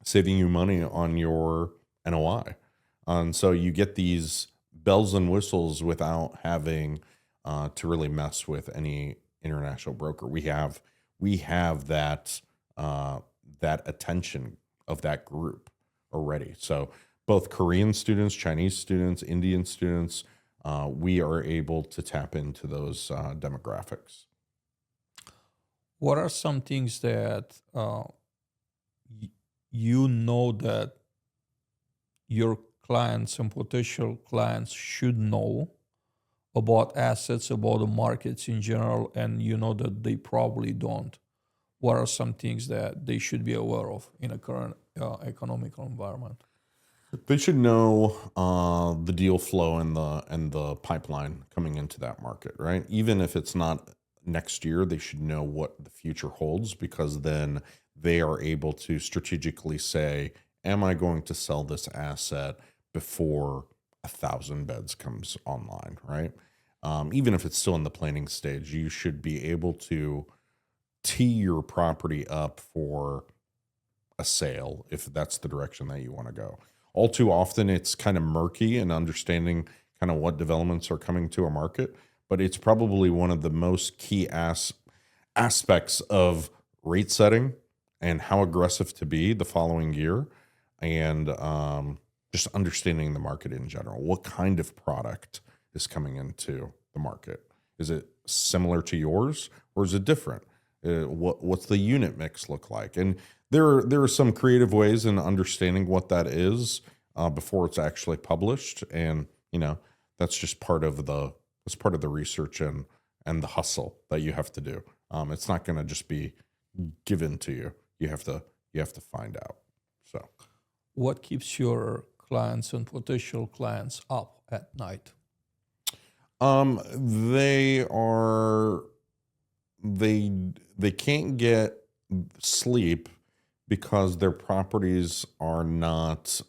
[SPEAKER 1] saving you money on your NOI. And so you get these bells and whistles without having to really mess with any international broker. We have that that attention of that group already. So both Korean students, Chinese students, Indian students, we are able to tap into those demographics.
[SPEAKER 2] What are some things that that your clients and potential clients should know about assets, about the markets in general, and that they probably don't? What are some things that they should be aware of in a current economical environment?
[SPEAKER 1] They should know the deal flow and the pipeline coming into that market, right? Even if it's not next year, they should know what the future holds, because then they are able to strategically say, am I going to sell this asset before 1,000 beds comes online, right? Even if it's still in the planning stage, you should be able to tee your property up for a sale if that's the direction that you want to go. All too often, it's kind of murky in understanding kind of what developments are coming to a market, but it's probably one of the most key aspects of rate setting and how aggressive to be the following year, and just understanding the market in general. What kind of product is coming into the market? Is it similar to yours, or is it different? What's the unit mix look like? And there are some creative ways in understanding what that is before it's actually published, and that's just part of the research and the hustle that you have to do. It's not going to just be given to you. You have to find out. So,
[SPEAKER 2] What keeps your clients and potential clients up at night?
[SPEAKER 1] They can't get sleep because their properties are not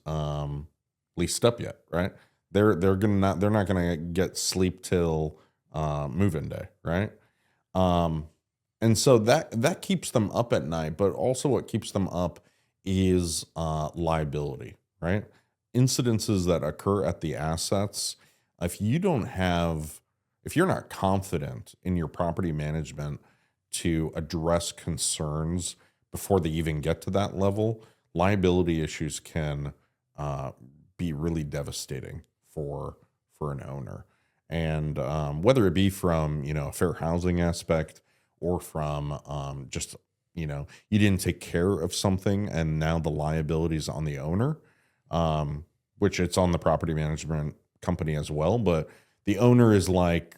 [SPEAKER 1] leased up yet, right? They're not gonna get sleep till move-in day, right? And so that keeps them up at night, but also what keeps them up is liability, right? Incidences that occur at the assets. If you're not confident in your property management to address concerns before they even get to that level, liability issues can be really devastating for an owner. And whether it be from a fair housing aspect, or from just you didn't take care of something and now the liability is on the owner, which it's on the property management company as well, but the owner is like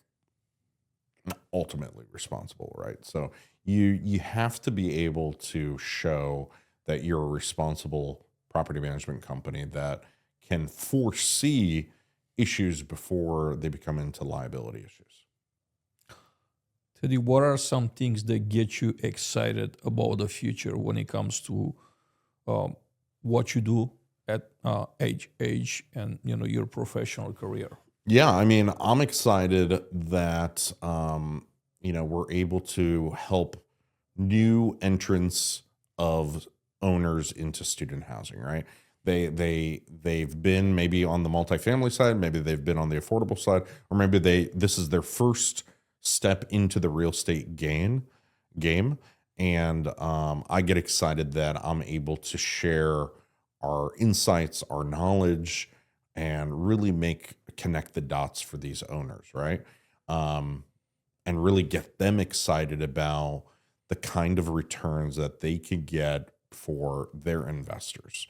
[SPEAKER 1] ultimately responsible, right? So you have to be able to show that you're a responsible property management company that can foresee issues before they become into liability issues.
[SPEAKER 2] Teddy, what are some things that get you excited about the future when it comes to what you do at HH and your professional career?
[SPEAKER 1] Yeah, I mean, I'm excited that we're able to help new entrants of owners into student housing, right? They've been maybe on the multifamily side, maybe they've been on the affordable side, or maybe this is their first step into the real estate game. And I get excited that I'm able to share our insights, our knowledge, and really connect the dots for these owners, right? And really get them excited about the kind of returns that they could get for their investors.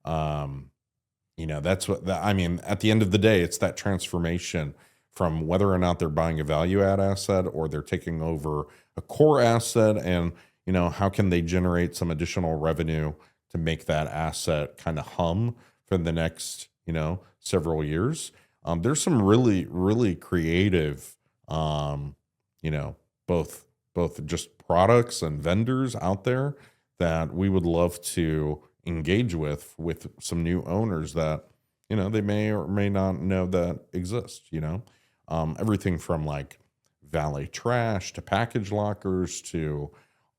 [SPEAKER 1] That's I mean, at the end of the day, it's that transformation from whether or not they're buying a value add asset or they're taking over a core asset, and how can they generate some additional revenue to make that asset kind of hum for the next several years. There's some really, really creative both just products and vendors out there that we would love to engage with some new owners that they may or may not know that exist. Everything from like valet trash to package lockers to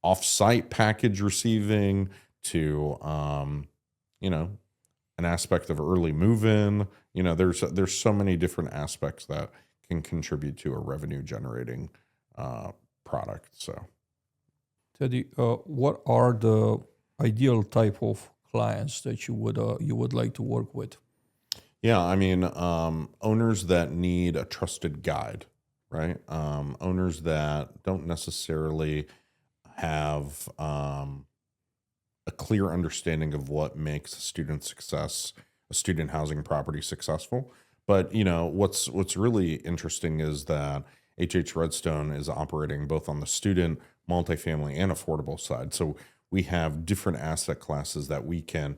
[SPEAKER 1] off-site package receiving to an aspect of early move-in. There's so many different aspects that can contribute to a revenue generating product. So,
[SPEAKER 2] Teddy, what are the ideal type of clients that you would like to work with?
[SPEAKER 1] Yeah, I mean, owners that need a trusted guide, right? Owners that don't necessarily have a clear understanding of what makes a student housing property successful. But what's really interesting is that HH Redstone is operating both on the student, multifamily, and affordable side. So we have different asset classes that we can,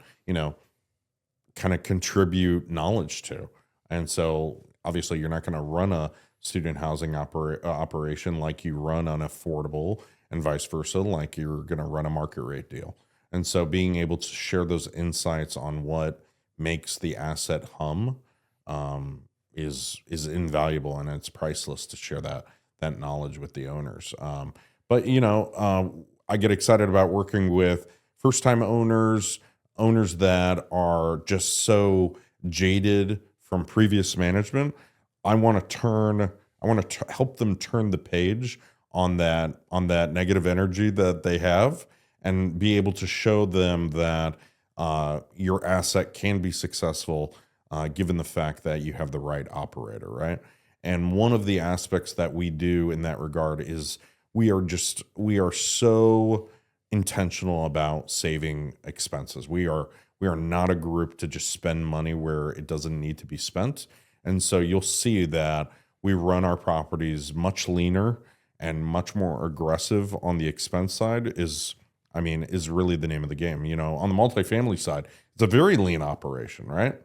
[SPEAKER 1] kind of contribute knowledge to. And so obviously you're not going to run a student housing operation like you run on affordable, and vice versa, like you're going to run a market rate deal. And so being able to share those insights on what makes the asset hum is invaluable, and it's priceless to share that knowledge with the owners. But I get excited about working with first time owners that are just so jaded from previous management. I want to help them turn the page on that negative energy that they have, and be able to show them that your asset can be successful given the fact that you have the right operator, right? And one of the aspects that we do in that regard is we are so intentional about saving expenses. We are not a group to just spend money where it doesn't need to be spent. And so you'll see that we run our properties much leaner and much more aggressive on the expense side is really the name of the game. On the multifamily side, it's a very lean operation, right?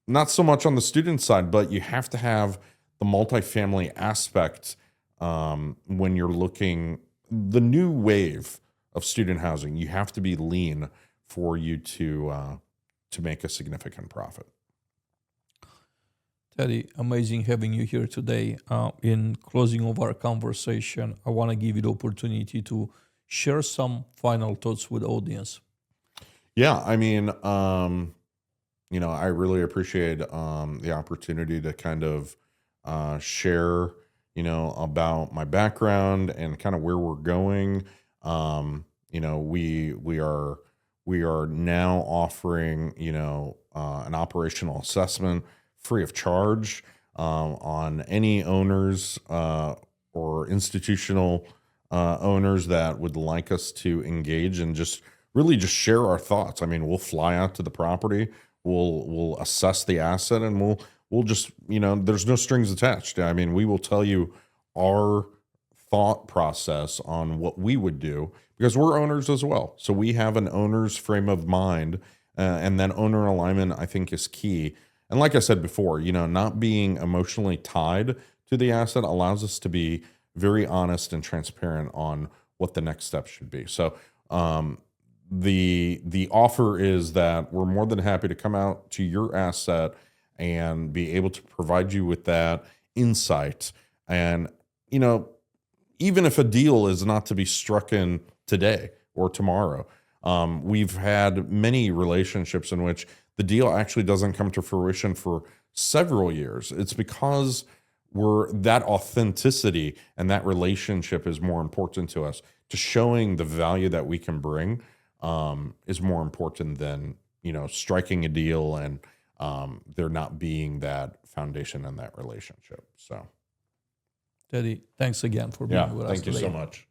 [SPEAKER 1] Not so much on the student side, but you have to have the multifamily aspect when you're looking the new wave of student housing. You have to be lean for you to make a significant profit.
[SPEAKER 2] Teddy, amazing having you here today. In closing of our conversation, I want to give you the opportunity to share some final thoughts with the audience.
[SPEAKER 1] Yeah, I really appreciate the opportunity to kind of share, about my background and kind of where we're going. We are now offering, an operational assessment free of charge on any owners or institutional owners that would like us to engage and just share our thoughts. We'll fly out to the property, we'll assess the asset, and we'll just, there's no strings attached. We will tell you our thought process on what we would do, because we're owners as well. So we have an owner's frame of mind, and that owner alignment, I think, is key. And like I said before, not being emotionally tied to the asset allows us to be very honest and transparent on what the next step should be. So the offer is that we're more than happy to come out to your asset and be able to provide you with that insight. And, even if a deal is not to be struck in today or tomorrow, we've had many relationships in which the deal actually doesn't come to fruition for several years. It's because that authenticity and that relationship is more important to us. To showing the value that we can bring is more important than, striking a deal and there not being that foundation in that relationship. So,
[SPEAKER 2] Teddy, thanks again for being with us
[SPEAKER 1] thank you
[SPEAKER 2] today.
[SPEAKER 1] so much.